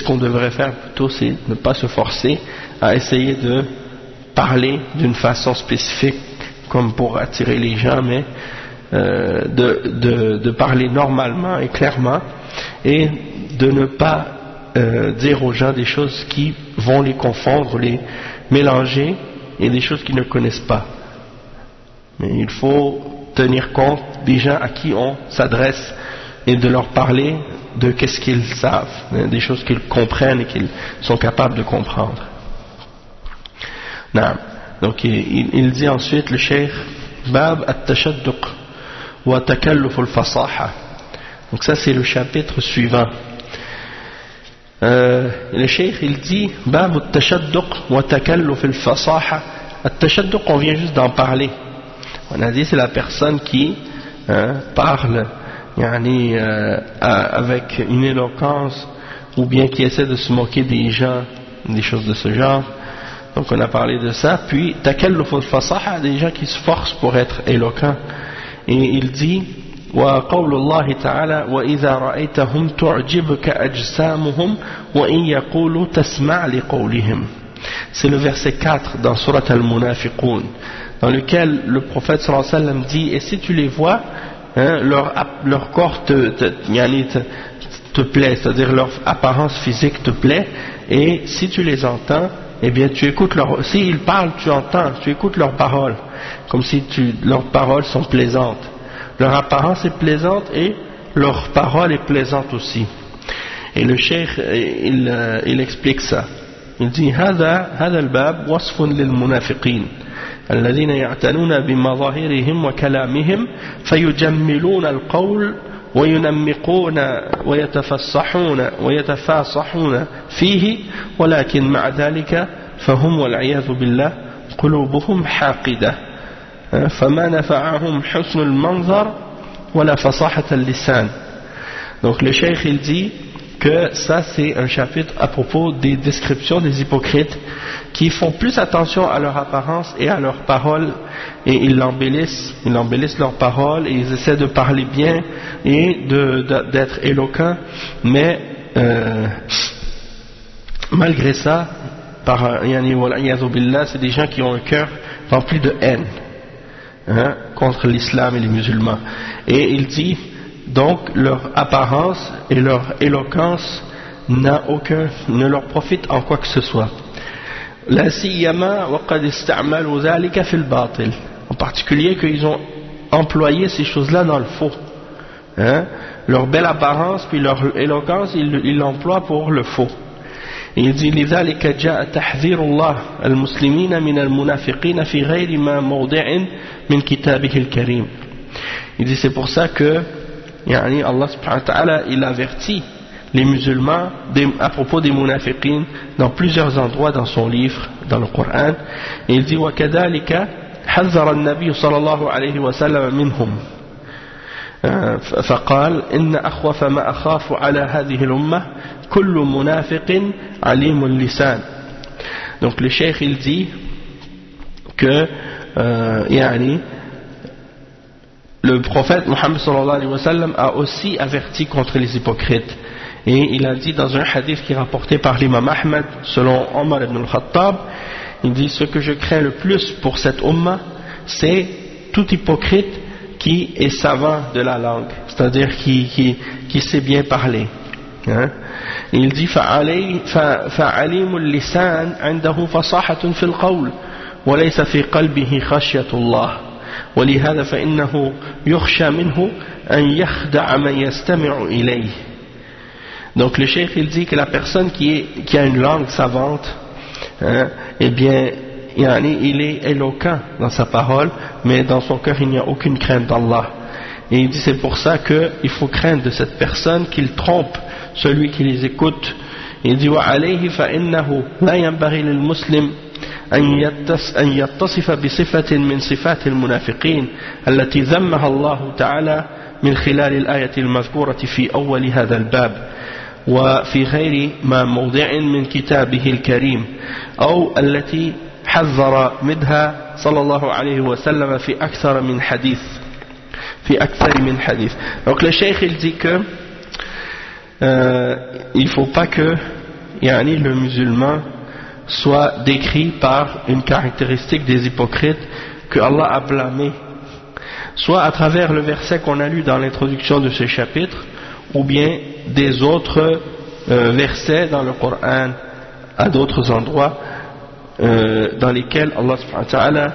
qu'on devrait faire plutôt, c'est ne pas se forcer à essayer de parler d'une façon spécifique comme pour attirer les gens, mais de parler normalement et clairement et de ne pas dire aux gens des choses qui vont les confondre, les mélanger et des choses qu'ils ne connaissent pas. Mais il faut tenir compte des gens à qui on s'adresse et de leur parler de qu'est-ce qu'ils savent, des choses qu'ils comprennent et qu'ils sont capables de comprendre. Non. Donc il dit ensuite le cheikh Bab at-tashadduq wa takalluf al-fasaha. Donc ça c'est le chapitre suivant. Le cheikh il dit Bab at-tashadduq wa takalluf al-fasaha. At-tashadduq, on vient juste d'en parler. On a dit c'est la personne qui parle avec une éloquence, ou bien qui essaie de se moquer des gens, des choses de ce genre. Donc on a parlé de ça. Puis takalluf al-fasaha, des gens qui se forcent pour être éloquents. Et il dit وقول الله تعالى وإذا رأيتهم تعجبك أجسامهم وإن يقولوا تسمع لقولهم. C'est le verset 4 dans Surat al-Munafiqun, dans lequel le prophète sallallahu alayhi wa sallam dit, et si tu les vois, leur corps te plaît, c'est-à-dire leur apparence physique te plaît, et si tu les entends, eh bien tu écoutes s'ils parlent, tu entends, tu écoutes leurs paroles, comme si leurs paroles sont plaisantes. Leur apparence est plaisante et leur parole est plaisante aussi. Et le cheikh, il explique ça. Il dit هذا الباب وصف للمنافقين الذين يعتنون بمظاهرهم وكلامهم فيجملون القول وينمقون ويتفاصحون فيه ولكن مع ذلك فهم والعياذ بالله قلوبهم حاقدة فما نفعهم حسن المنظر ولا فصاحة اللسان. Donc le cheikh il dit que ça c'est un chapitre à propos des descriptions des hypocrites qui font plus attention à leur apparence et à leurs paroles, et ils embellissent leurs paroles et ils essaient de parler bien et d'être éloquents, mais malgré ça, c'est des gens qui ont un cœur rempli de haine contre l'islam et les musulmans. Et il dit donc leur apparence et leur éloquence ne leur profite en quoi que ce soit. La siyama wa qad ista'malu dhalika fil batil, en particulier qu'ils ont employé ces choses-là dans le faux. Leur belle apparence puis leur éloquence ils l'emploient pour le faux. Il dit لذلك جاء تحذير الله المسلمين من المنافقين في غير ما موضع من كتابه الكريم. Il dit c'est pour ça que Allah subhanahu wa ta'ala il avertit les musulmans à propos des munafiqin dans plusieurs endroits dans son livre, dans le Coran. Et il dit وكذلك حذر النبي صلى الله عليه وسلم منهم فقال إن أخوف ما أخاف على هذه الأمة كل منافق عليم اللسان. Donc le cheikh il dit que le prophète Mohammed sallallahu alayhi wa sallam a aussi averti contre les hypocrites, et il a dit dans un hadith qui est rapporté par l'imam Ahmed selon Omar ibn al-Khattab, il dit ce que je crains le plus pour cette umma c'est tout hypocrite qui est savant de la langue, c'est-à-dire qui sait bien parler. Il dit فعليم اللسان عنده فصاحة في القول وليس في قلبه خشية الله ولهذا فإنه يخشى منه أن يخدع من يستمع إليه. Donc le cheikh il dit que la personne qui a une langue savante, eh bien il est éloquent dans sa parole, mais dans son cœur il n'y a aucune crainte d'Allah. Et il dit c'est pour ça qu'il faut craindre de cette personne qu'il trompe celui qui les écoute. Il dit وعليه فإنه لا ينبغي للمسلم أن يتصف بصفة من صفات المنافقين التي ذمها الله تعالى من خلال الآية المذكورة في أول هذا الباب وفي غير ما موضع من كتابه الكريم أو التي حذر منها صلى الله عليه وسلم في أكثر من حديث. Donc le cheikh il dit que il ne faut pas que le musulman soit décrit par une caractéristique des hypocrites que Allah a blâmé, soit à travers le verset qu'on a lu dans l'introduction de ce chapitre, ou bien des autres versets dans le Coran à d'autres endroits dans lesquels Allah subhanahu wa ta'ala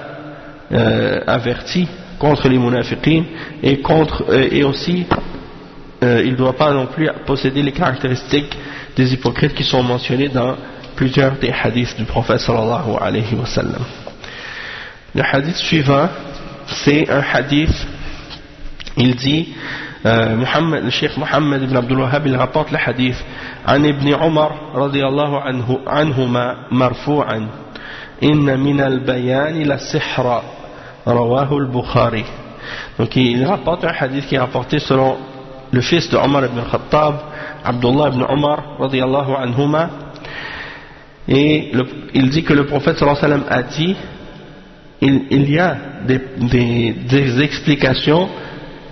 avertit contre les munafiqin et aussi il ne doit pas non plus posséder les caractéristiques des hypocrites qui sont mentionnées dans plusieurs des hadiths du prophète sallallahu alayhi wa sallam. Le hadith suivant c'est un hadith, il dit le cheikh Mohammed ibn Abdul Wahhab il rapporte le hadith عن ابن عمر رضي الله عنهما مرفوعا إن من البيان للسحر رواه البخاري. Donc il rapporte un hadith qui est rapporté selon le fils de Omar ibn Khattab, Abdullah ibn Omar radiyallahu anhuma, et il dit que le prophète sallallahu alayhi wa sallam a dit il y a des explications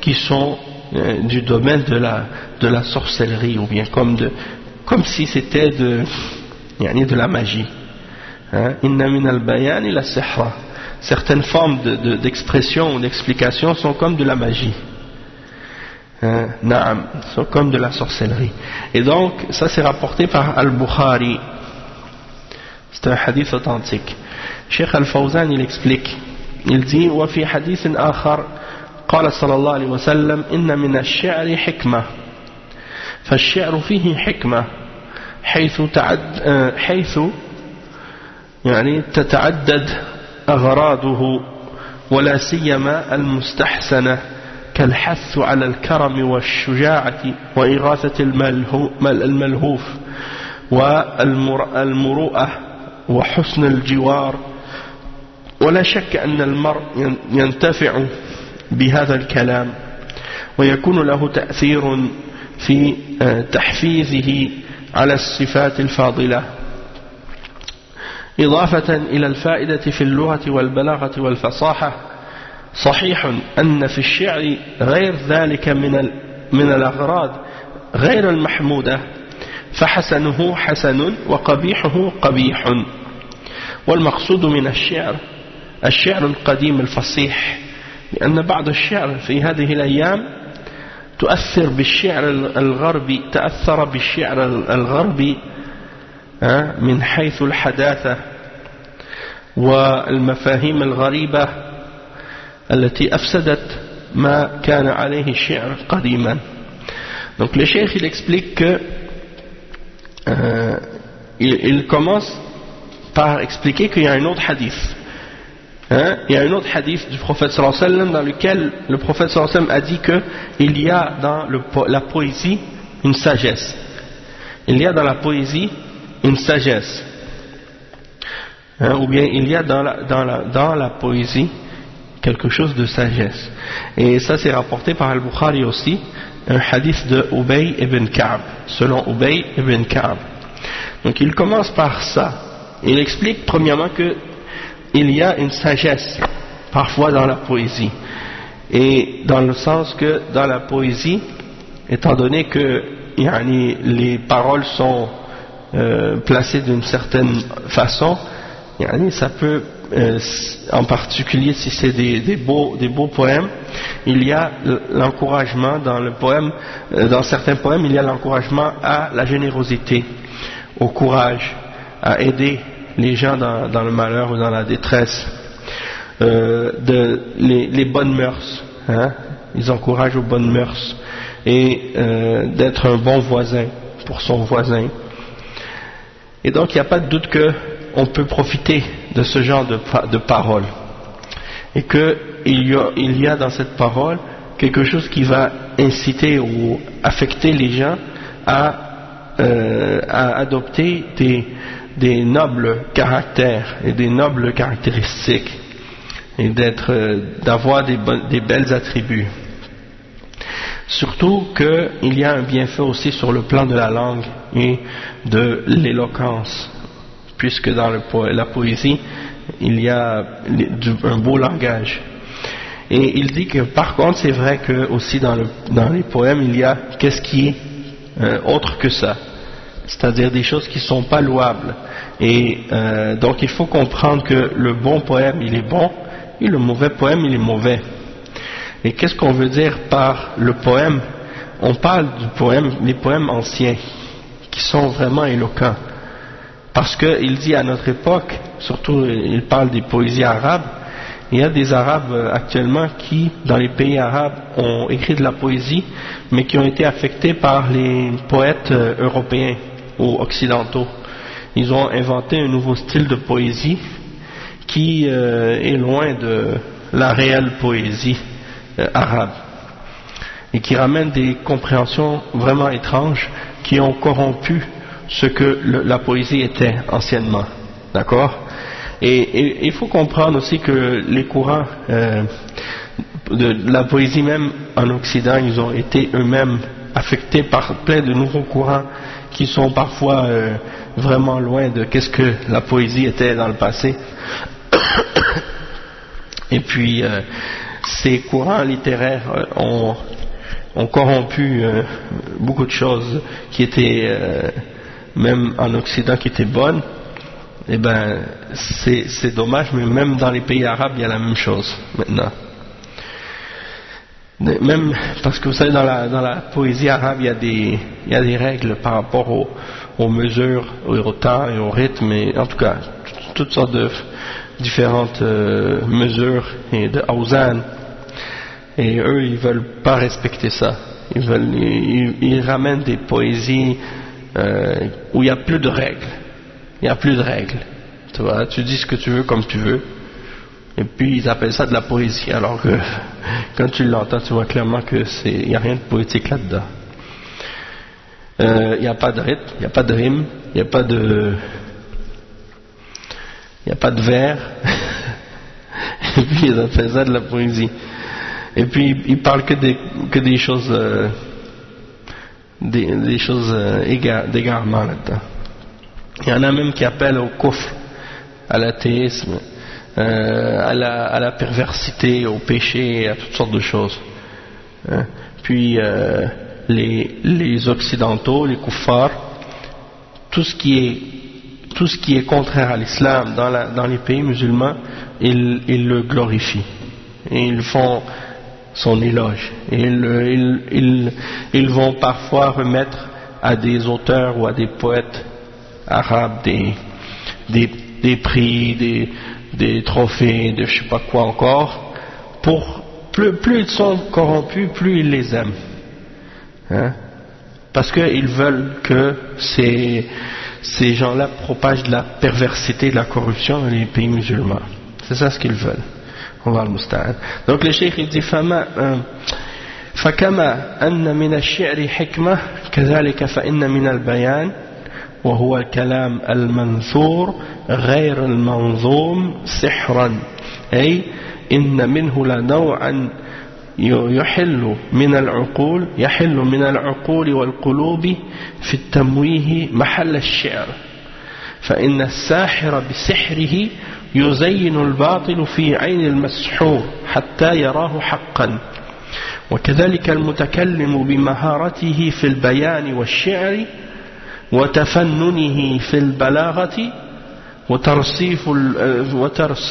qui sont du domaine de la sorcellerie, ou bien comme si c'était de la magie. Inna min al-bayan ila sihra. Certaines formes d'expression ou d'explication sont comme de la magie. Naam, sont comme de la sorcellerie. Et donc, ça c'est rapporté par Al-Bukhari. C'est un hadith authentique. Cheikh Al-Fawzan il explique, il dit وفي حديث آخر قال صلى الله عليه وسلم إن من الشعر حكمة فالشعر فيه حكمة حيث يعني تتعدد أغراضه ولا سيما المستحسنة كالحث على الكرم والشجاعة وإغاثة الملهوف والمروءة وحسن الجوار. ولا شك أن المرء ينتفع بهذا الكلام ويكون له تأثير في تحفيزه على الصفات الفاضلة إضافة إلى الفائدة في اللغة والبلاغة والفصاحة. صحيح أن في الشعر غير ذلك من الأغراض غير المحمودة فحسنه حسن وقبيحه قبيح. والمقصود من الشعر القديم الفصيح، لأن بعض الشعر في هذه الأيام تأثر بالشعر الغربي من حيث الحداثة والمفاهيم الغريبة التي أفسدت ما كان عليه الشعر قديما. Donc le cheikh il explique que il commence par expliquer qu'il y a un autre hadith. Il y a un autre hadith du prophète sallallahu alayhi wa sallam dans lequel le prophète sallallahu alayhi wa sallam a dit qu'il y a dans la poésie une sagesse. Il y a dans la poésie une sagesse. Ou bien il y a dans la poésie quelque chose de sagesse. Et ça c'est rapporté par Al-Bukhari aussi, un hadith de Ubay ibn Ka'b, selon Ubay ibn Ka'b. Donc il commence par ça. Il explique premièrement que il y a une sagesse parfois dans la poésie, et dans le sens que dans la poésie, étant donné que les paroles sont placées d'une certaine façon, ça peut en particulier si c'est des beaux poèmes, il y a l'encouragement dans le poème, dans certains poèmes il y a l'encouragement à la générosité, au courage, à aider les gens dans le malheur ou dans la détresse, les bonnes mœurs, ils encouragent aux bonnes mœurs, et d'être un bon voisin pour son voisin. Et donc il n'y a pas de doute qu'on peut profiter de ce genre de paroles, et qu'il y a dans cette parole quelque chose qui va inciter ou affecter les gens à adopter des nobles caractères et des nobles caractéristiques, et d'avoir des belles attributs. Surtout qu'il y a un bienfait aussi sur le plan de la langue et de l'éloquence, puisque dans la poésie il y a un beau langage. Et il dit que par contre c'est vrai que aussi dans les poèmes il y a qu'est-ce qui est autre que ça, c'est-à-dire des choses qui ne sont pas louables. Et donc il faut comprendre que le bon poème il est bon et le mauvais poème il est mauvais. Et qu'est-ce qu'on veut dire par le poème? On parle les poèmes anciens qui sont vraiment éloquents, parce qu'il dit à notre époque, surtout il parle des poésies arabes, il y a des arabes actuellement qui dans les pays arabes ont écrit de la poésie mais qui ont été affectés par les poètes européens ou occidentaux. Ils ont inventé un nouveau style de poésie qui est loin de la réelle poésie arabe, et qui ramène des compréhensions vraiment étranges qui ont corrompu ce que la poésie était anciennement. D'accord? Et il faut comprendre aussi que les courants de la poésie même en Occident, ils ont été eux-mêmes affectés par plein de nouveaux courants qui sont parfois vraiment loin de qu'est-ce que la poésie était dans le passé. Et puis ces courants littéraires ont corrompu beaucoup de choses qui étaient même en Occident qui étaient bonnes. Et ben c'est dommage, mais même dans les pays arabes il y a la même chose maintenant. Même parce que vous savez dans la poésie arabe il y a des règles par rapport aux mesures, au temps et au rythme, et en tout cas toutes sortes de différentes mesures et de awzan, et eux ils veulent pas respecter ça. Ils ramènent des poésies où il y a plus de règles. Il y a plus de règles. Tu vois, tu dis ce que tu veux comme tu veux. Et puis ils appellent ça de la poésie, alors que quand tu l'entends, tu vois clairement que il n'y a rien de poétique là-dedans. Il n'y a pas de rythme, il n'y a pas de rime, il n'y a pas de vers. Et puis ils appellent ça de la poésie. Et puis ils parlent que des choses des choses d'égarement là-dedans. Il y en a même qui appellent au kufr, à l'athéisme, à la perversité, au péché, à toutes sortes de choses. Puis les occidentaux, les kuffars, tout ce qui est contraire à l'islam dans les pays musulmans, ils le glorifient et ils font son éloge, et ils vont parfois remettre à des auteurs ou à des poètes arabes des prix, des trophées, de je sais pas quoi encore. Plus ils sont corrompus, plus ils les aiment, parce qu'ils veulent que ces gens-là propagent de la perversité, de la corruption dans les pays musulmans. C'est ça ce qu'ils veulent. Allah al-Musta'an. Donc le cheikh il dit فكما أن من الشعر حكمة كذلك فإن من البيان وهو الكلام المنثور غير المنظوم سحرا، أي إن منه لنوعا يحل من العقول والقلوب في التمويه محل الشعر، فإن الساحر بسحره يزين الباطل في عين المسحور حتى يراه حقا، وكذلك المتكلم بمهارته في البيان والشعر وتفننه في البلاغة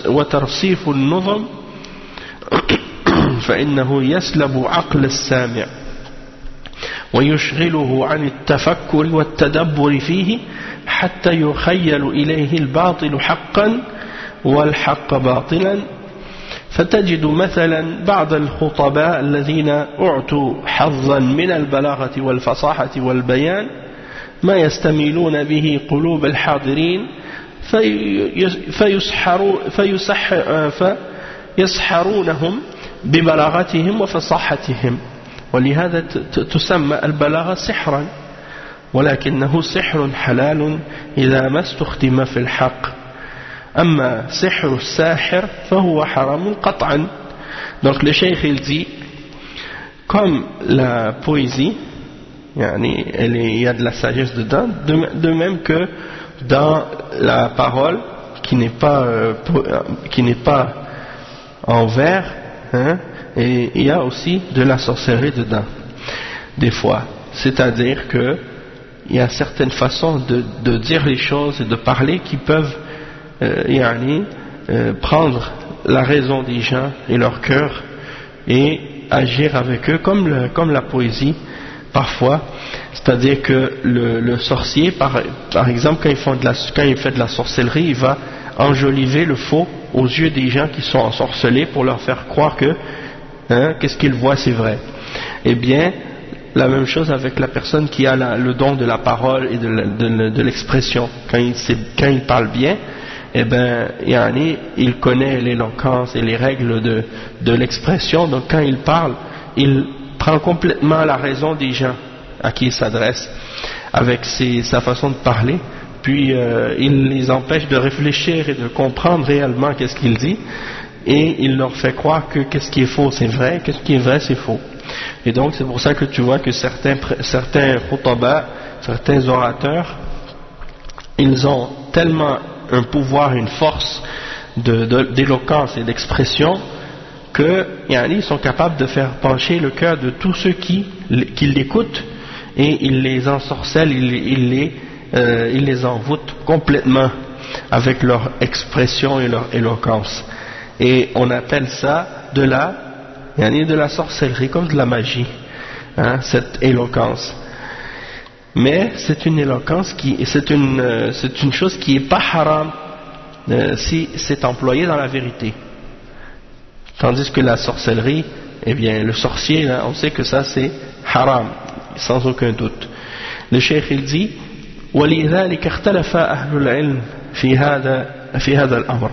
وترصيف النظم فإنه يسلب عقل السامع ويشغله عن التفكر والتدبر فيه حتى يخيل إليه الباطل حقا والحق باطلا. فتجد مثلا بعض الخطباء الذين أعطوا حظا من البلاغة والفصاحة والبيان ما يستميلون به قلوب الحاضرين فيسحرونهم ببلاغتهم وفصاحتهم، ولهذا تسمى البلاغة سحرا، ولكنه سحر حلال إذا ما استخدم في الحق. أما سحر الساحر فهو حرام قطعا. Donc le cheikh il dit, comme la poésie, il y a de la sagesse dedans, de même que dans la parole qui n'est pas en vers, et il y a aussi de la sorcellerie dedans des fois, c'est-à-dire que il y a certaines façons de dire les choses et de parler qui peuvent prendre la raison des gens et leur cœur et agir avec eux comme la poésie parfois. C'est-à-dire que le sorcier par exemple quand il fait de la sorcellerie, il va enjoliver le faux aux yeux des gens qui sont ensorcelés pour leur faire croire que qu'est-ce qu'ils voient c'est vrai. Eh bien la même chose avec la personne qui a le don de la parole et de l'expression. Quand il parle bien, eh ben, il connaît l'éloquence et les règles de l'expression. Donc quand il parle, il prend complètement la raison des gens à qui il s'adresse avec sa façon de parler, puis il les empêche de réfléchir et de comprendre réellement qu'est-ce qu'il dit, et il leur fait croire que qu'est-ce qui est faux c'est vrai, qu'est-ce qui est vrai c'est faux. Et donc c'est pour ça que tu vois que certains khutaba, certains orateurs, ils ont tellement un pouvoir, une force d'éloquence et d'expression que ils sont capables de faire pencher le cœur de tous ceux qui l'écoutent, et ils les ensorcellent, ils les envoûtent complètement avec leur expression et leur éloquence. Et on appelle ça de la sorcellerie, comme de la magie, cette éloquence. Mais c'est une éloquence c'est une chose qui est pas haram si c'est employé dans la vérité. Tandis que la sorcellerie, eh bien le sorcier, là, on sait que ça c'est haram, sans aucun doute. Le cheikh il dit ولذلك اختلف أهل العلم في هذا الأمر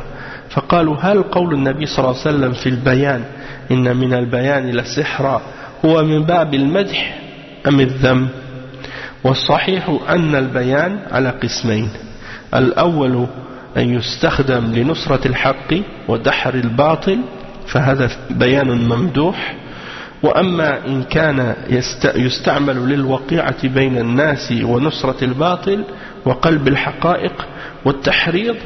فقالوا هل قول النبي صلى الله عليه وسلم في البيان إن من البيان للسحر هو من باب المدح أم الذم؟ والصحيح أن البيان على قسمين، الأول أن يستخدم لنصرة الحق ودحر الباطل فهذا بيان ممدوح، وأما إن كان يستعمل للوقيعة بين الناس ونصرة الباطل وقلب الحقائق والتحريض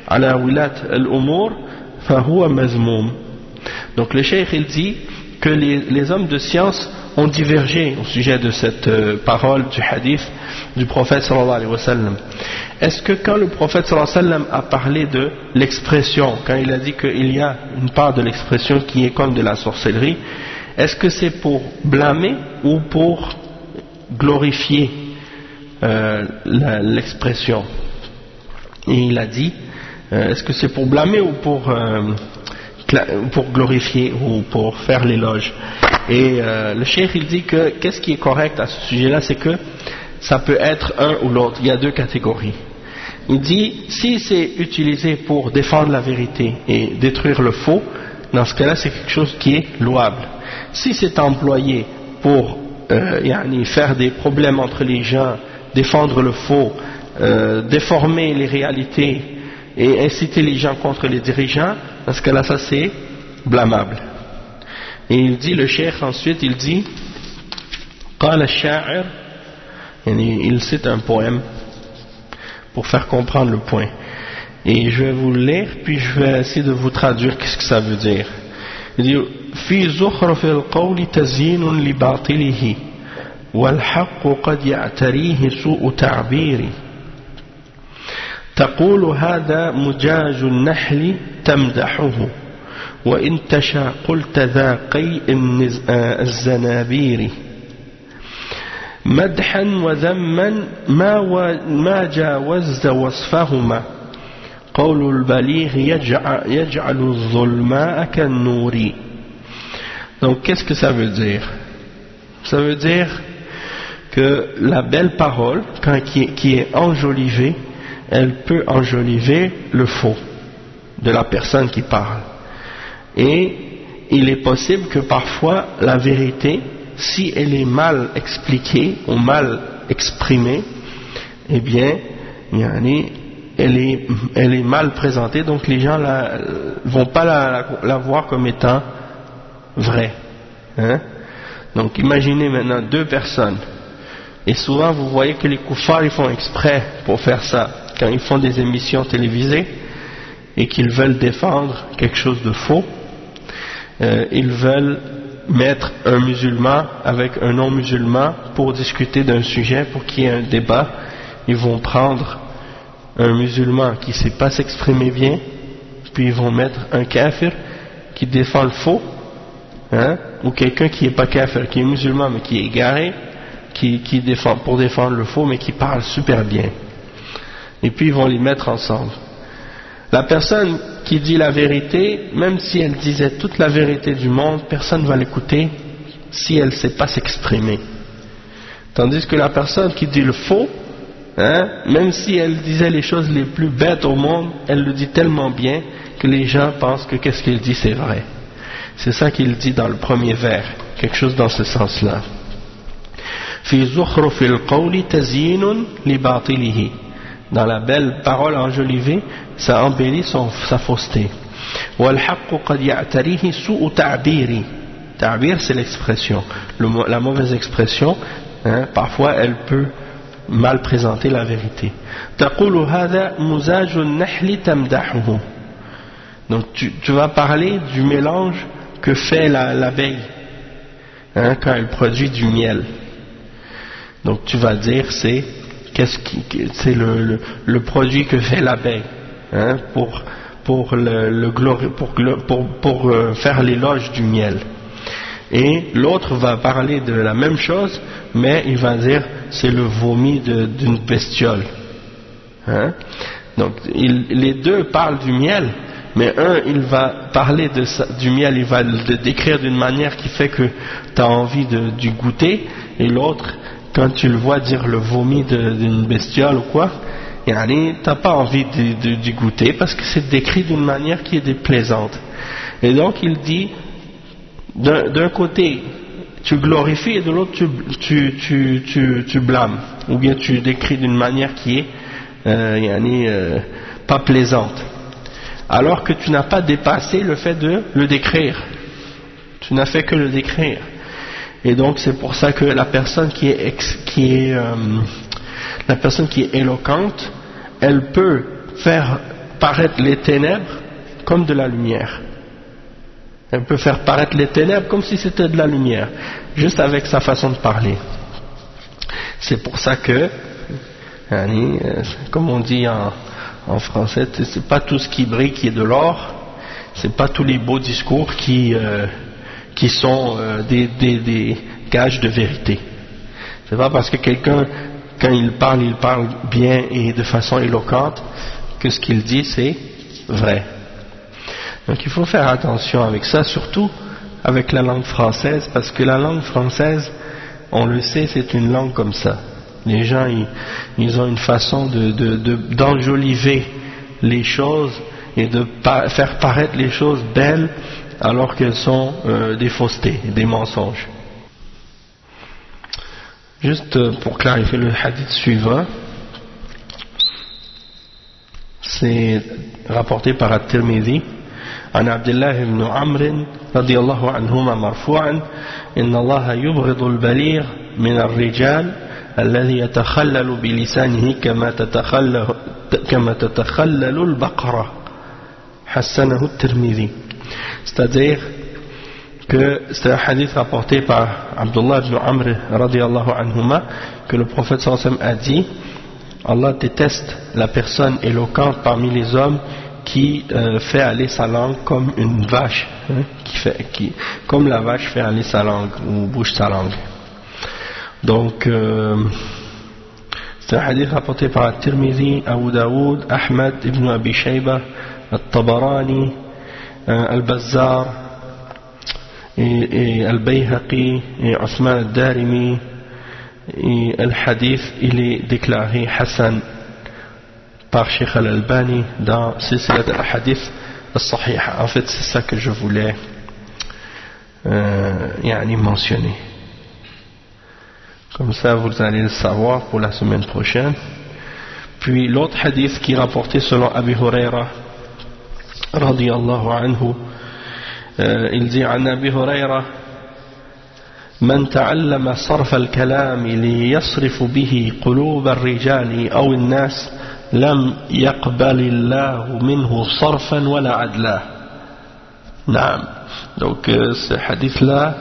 على ولاة الأمور فهو مذموم. Donc le cheikh il dit que les hommes de science ont divergé au sujet de cette parole du hadith du prophète sallallahu alayhi wa sallam. Est-ce que quand le prophète sallallahu alayhi wa sallam a parlé de l'expression, quand il a dit qu'il y a une part de l'expression qui est comme de la sorcellerie, est-ce que c'est pour blâmer ou pour glorifier l'expression? Et il a dit, est-ce que c'est pour blâmer ou pour glorifier ou pour faire l'éloge? Et le cheikh il dit que qu'est-ce qui est correct à ce sujet-là, c'est que ça peut être un ou l'autre, il y a deux catégories. Il dit, si c'est utilisé pour défendre la vérité et détruire le faux, dans ce cas-là c'est quelque chose qui est louable. Si c'est employé pour faire des problèmes entre les gens, défendre le faux, déformer les réalités et inciter les gens contre les dirigeants, dans ce cas-là ça c'est blâmable. Et il dit, le cheikh ensuite il dit قال الشاعر, il cite un poème pour faire comprendre le point, et je vais vous le lire puis je vais essayer de vous traduire qu'est-ce que ça veut dire. Il dit في زخرف القول تزيين لباطله والحق قد يعتريه سوء تعبير تقول هذا مجاز النحل تمدحه وإن تشاء قلت ذا قيء الزنابير مدحا وذما ما جاوزت وصفهما قول البليغ يجعل الظلماء كالنور. Donc qu'est-ce que ça veut dire? Ça veut dire que la belle parole, qui est enjolivée, elle peut enjoliver le faux de la personne qui parle. Et il est possible que parfois la vérité, si elle est mal expliquée ou mal exprimée, eh bien, elle est mal présentée, donc les gens vont pas la voir comme étant vraie. Donc imaginez maintenant deux personnes, et souvent vous voyez que les koufars ils font exprès pour faire ça, quand ils font des émissions télévisées et qu'ils veulent défendre quelque chose de faux, ils veulent mettre un musulman avec un non-musulman pour discuter d'un sujet, pour qu'il y ait un débat. Ils vont prendre un musulman qui ne sait pas s'exprimer bien, puis ils vont mettre un kafir qui défend le faux, ou quelqu'un qui n'est pas kafir, qui est musulman mais qui est égaré, qui défend, pour défendre le faux mais qui parle super bien. Et puis ils vont les mettre ensemble. La personne qui dit la vérité, même si elle disait toute la vérité du monde, personne ne va l'écouter si elle ne sait pas s'exprimer. Tandis que la personne qui dit le faux, même si elle disait les choses les plus bêtes au monde, elle le dit tellement bien que les gens pensent que qu'est-ce qu'il dit c'est vrai. C'est ça qu'il dit dans le premier vers, quelque chose dans ce sens-là. في زخرف القول تزيين لباطله. dans la belle parole enjolivée, ça embellit sa fausseté. وَالْحَقُّ قَدْ يَعْتَرِيهِ سُوءُ تَعْبِيرِ. Ta'bir, c'est l'expression. La mauvaise expression, hein, parfois elle peut mal présenter la vérité. تَقُولُ هَذَا مُزَاجُ النَّحْلِ تَمْدَحُهُ. Donc tu vas parler du mélange que fait l'abeille, hein, quand elle produit du miel. Donc tu vas dire c'est le produit que fait l'abeille, hein, pour faire l'éloge du miel. Et l'autre va parler de la même chose, mais il va dire c'est le vomi d'une bestiole, hein. Donc les deux parlent du miel, mais un il va parler du miel, il va le décrire d'une manière qui fait que tu as envie d'y goûter, et l'autre, quand tu le vois dire le vomi d'une bestiole ou quoi, t'as pas envie d'y goûter parce que c'est décrit d'une manière qui est déplaisante. Et donc il dit, d'un côté tu glorifies et de l'autre tu blâmes, ou bien tu décris d'une manière qui est pas plaisante, alors que tu n'as pas dépassé le fait de le décrire, tu n'as fait que le décrire. Et donc c'est pour ça que la personne qui est éloquente, elle peut faire paraître les ténèbres comme de la lumière. Elle peut faire paraître les ténèbres comme si c'était de la lumière, juste avec sa façon de parler. C'est pour ça que, comme on dit en français, c'est pas tout ce qui brille qui est de l'or, c'est pas tous les beaux discours qui sont des gages de vérité. C'est pas parce que quelqu'un, quand il parle bien et de façon éloquente, que ce qu'il dit c'est vrai. Donc il faut faire attention avec ça, surtout avec la langue française, parce que la langue française, on le sait, c'est une langue comme ça. Les gens, ils ont une façon d'enjoliver les choses et de faire paraître les choses belles alors qu'elles sont des faussetés, des mensonges. Juste pour clarifier le hadith suivant, c'est rapporté par At-Tirmidhi عن عبد الله بن عمرو رضي الله عنهما مرفوعا إن الله يبغض البليغ من الرجال الذي يتخلل بلسانه كما تتخلل البقرة حسنه الترمذي. C'est-à-dire que c'est un hadith rapporté par Abdullah ibn Amr radiyallahu anhuma, que le prophète sallallahu alayhi wa sallam a dit: Allah déteste la personne éloquente parmi les hommes qui fait aller sa langue comme une vache, hein, comme la vache fait aller sa langue ou bouge sa langue. Donc c'est un hadith rapporté par At-Tirmidhi, Abu Daoud, Ahmad ibn Abi Shayba, At-Tabarani, Al-Bazzar et Al-Bayhaqi et Othman Al-Darimi. Et le hadith il est déclaré Hassan par Sheikh Al-Albani dans Silsilat al-Hadith al-Sahiha. En fait c'est ça que je voulais mentionner. Comme ça vous allez le savoir pour la semaine prochaine. Puis l'autre hadith qui est rapporté selon Abi Huraira radiyallahu anhu, il dit عن أبي هريرة من تعلم صرف الكلام ليصرف به قلوب الرجال أو الناس لم يقبل الله منه صرفا ولا عدلا. نعم. Donc ce hadith là,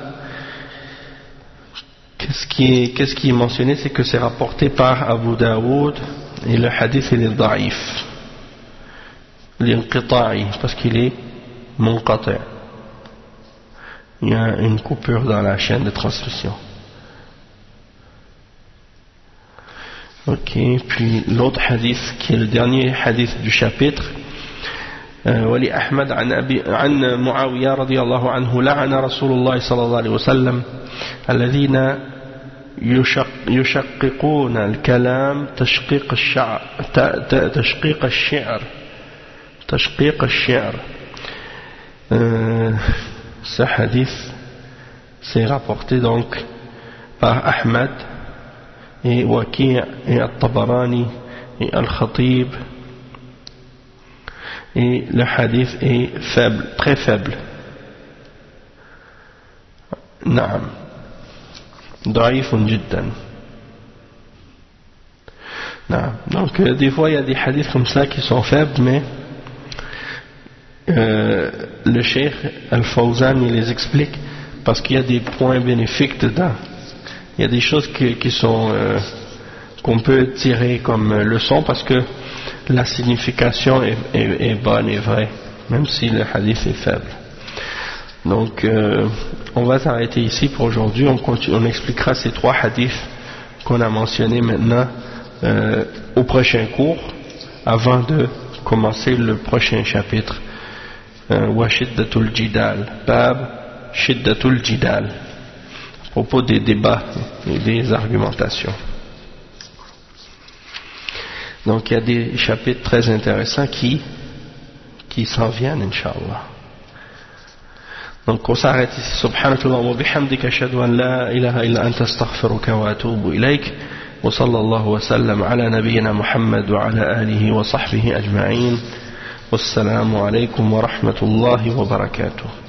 qu'est-ce qui est mentionné, c'est que c'est rapporté par Abu Daoud et le hadith il est daïf, l'inqita'i, parce qu'il est munqati'. Il y a une coupure dans la chaîne de transmission. Ok, puis l'autre hadith qui est le dernier hadith du chapitre, ولي أحمد عن معاوية رضي الله عنه لعن رسول الله صلى الله عليه وسلم الذين يشققون الكلام تشقيق الشعر. Ce hadith c'est rapporté donc par Ahmad et Waki' et At-Tabarani et Al-Khatib, et le hadith est faible, très faible. Naam. Da'ifun jiddan. Naam. Donc, des fois, il y a des hadiths comme ça qui sont faibles, mais le Cheikh Al-Fawzan, il les explique parce qu'il y a des points bénéfiques dedans. Il y a des choses qui sont qu'on peut tirer comme leçon parce que la signification est bonne et vraie, même si le hadith est faible. Donc, on va s'arrêter ici pour aujourd'hui. On expliquera ces 3 hadiths qu'on a mentionnés maintenant au prochain cours, avant de commencer le prochain chapitre. Wa shiddatul jidal, bab shiddatul jidal, à propos des débats et des argumentations. Donc il y a des chapitres très intéressants qui s'en viennent, Inch'Allah. Donc on s'arrête ici. Subhanakallah wa bihamdika ashhadu an la ilaha illa anta astaghfiruka wa atubu ilayk. Wa sallallahu wa sallam ala nabiyyina Muhammad wa ala alihi wa sahbihi ajma'in. Wassalamu alaykum wa rahmatullahi wa barakatuh.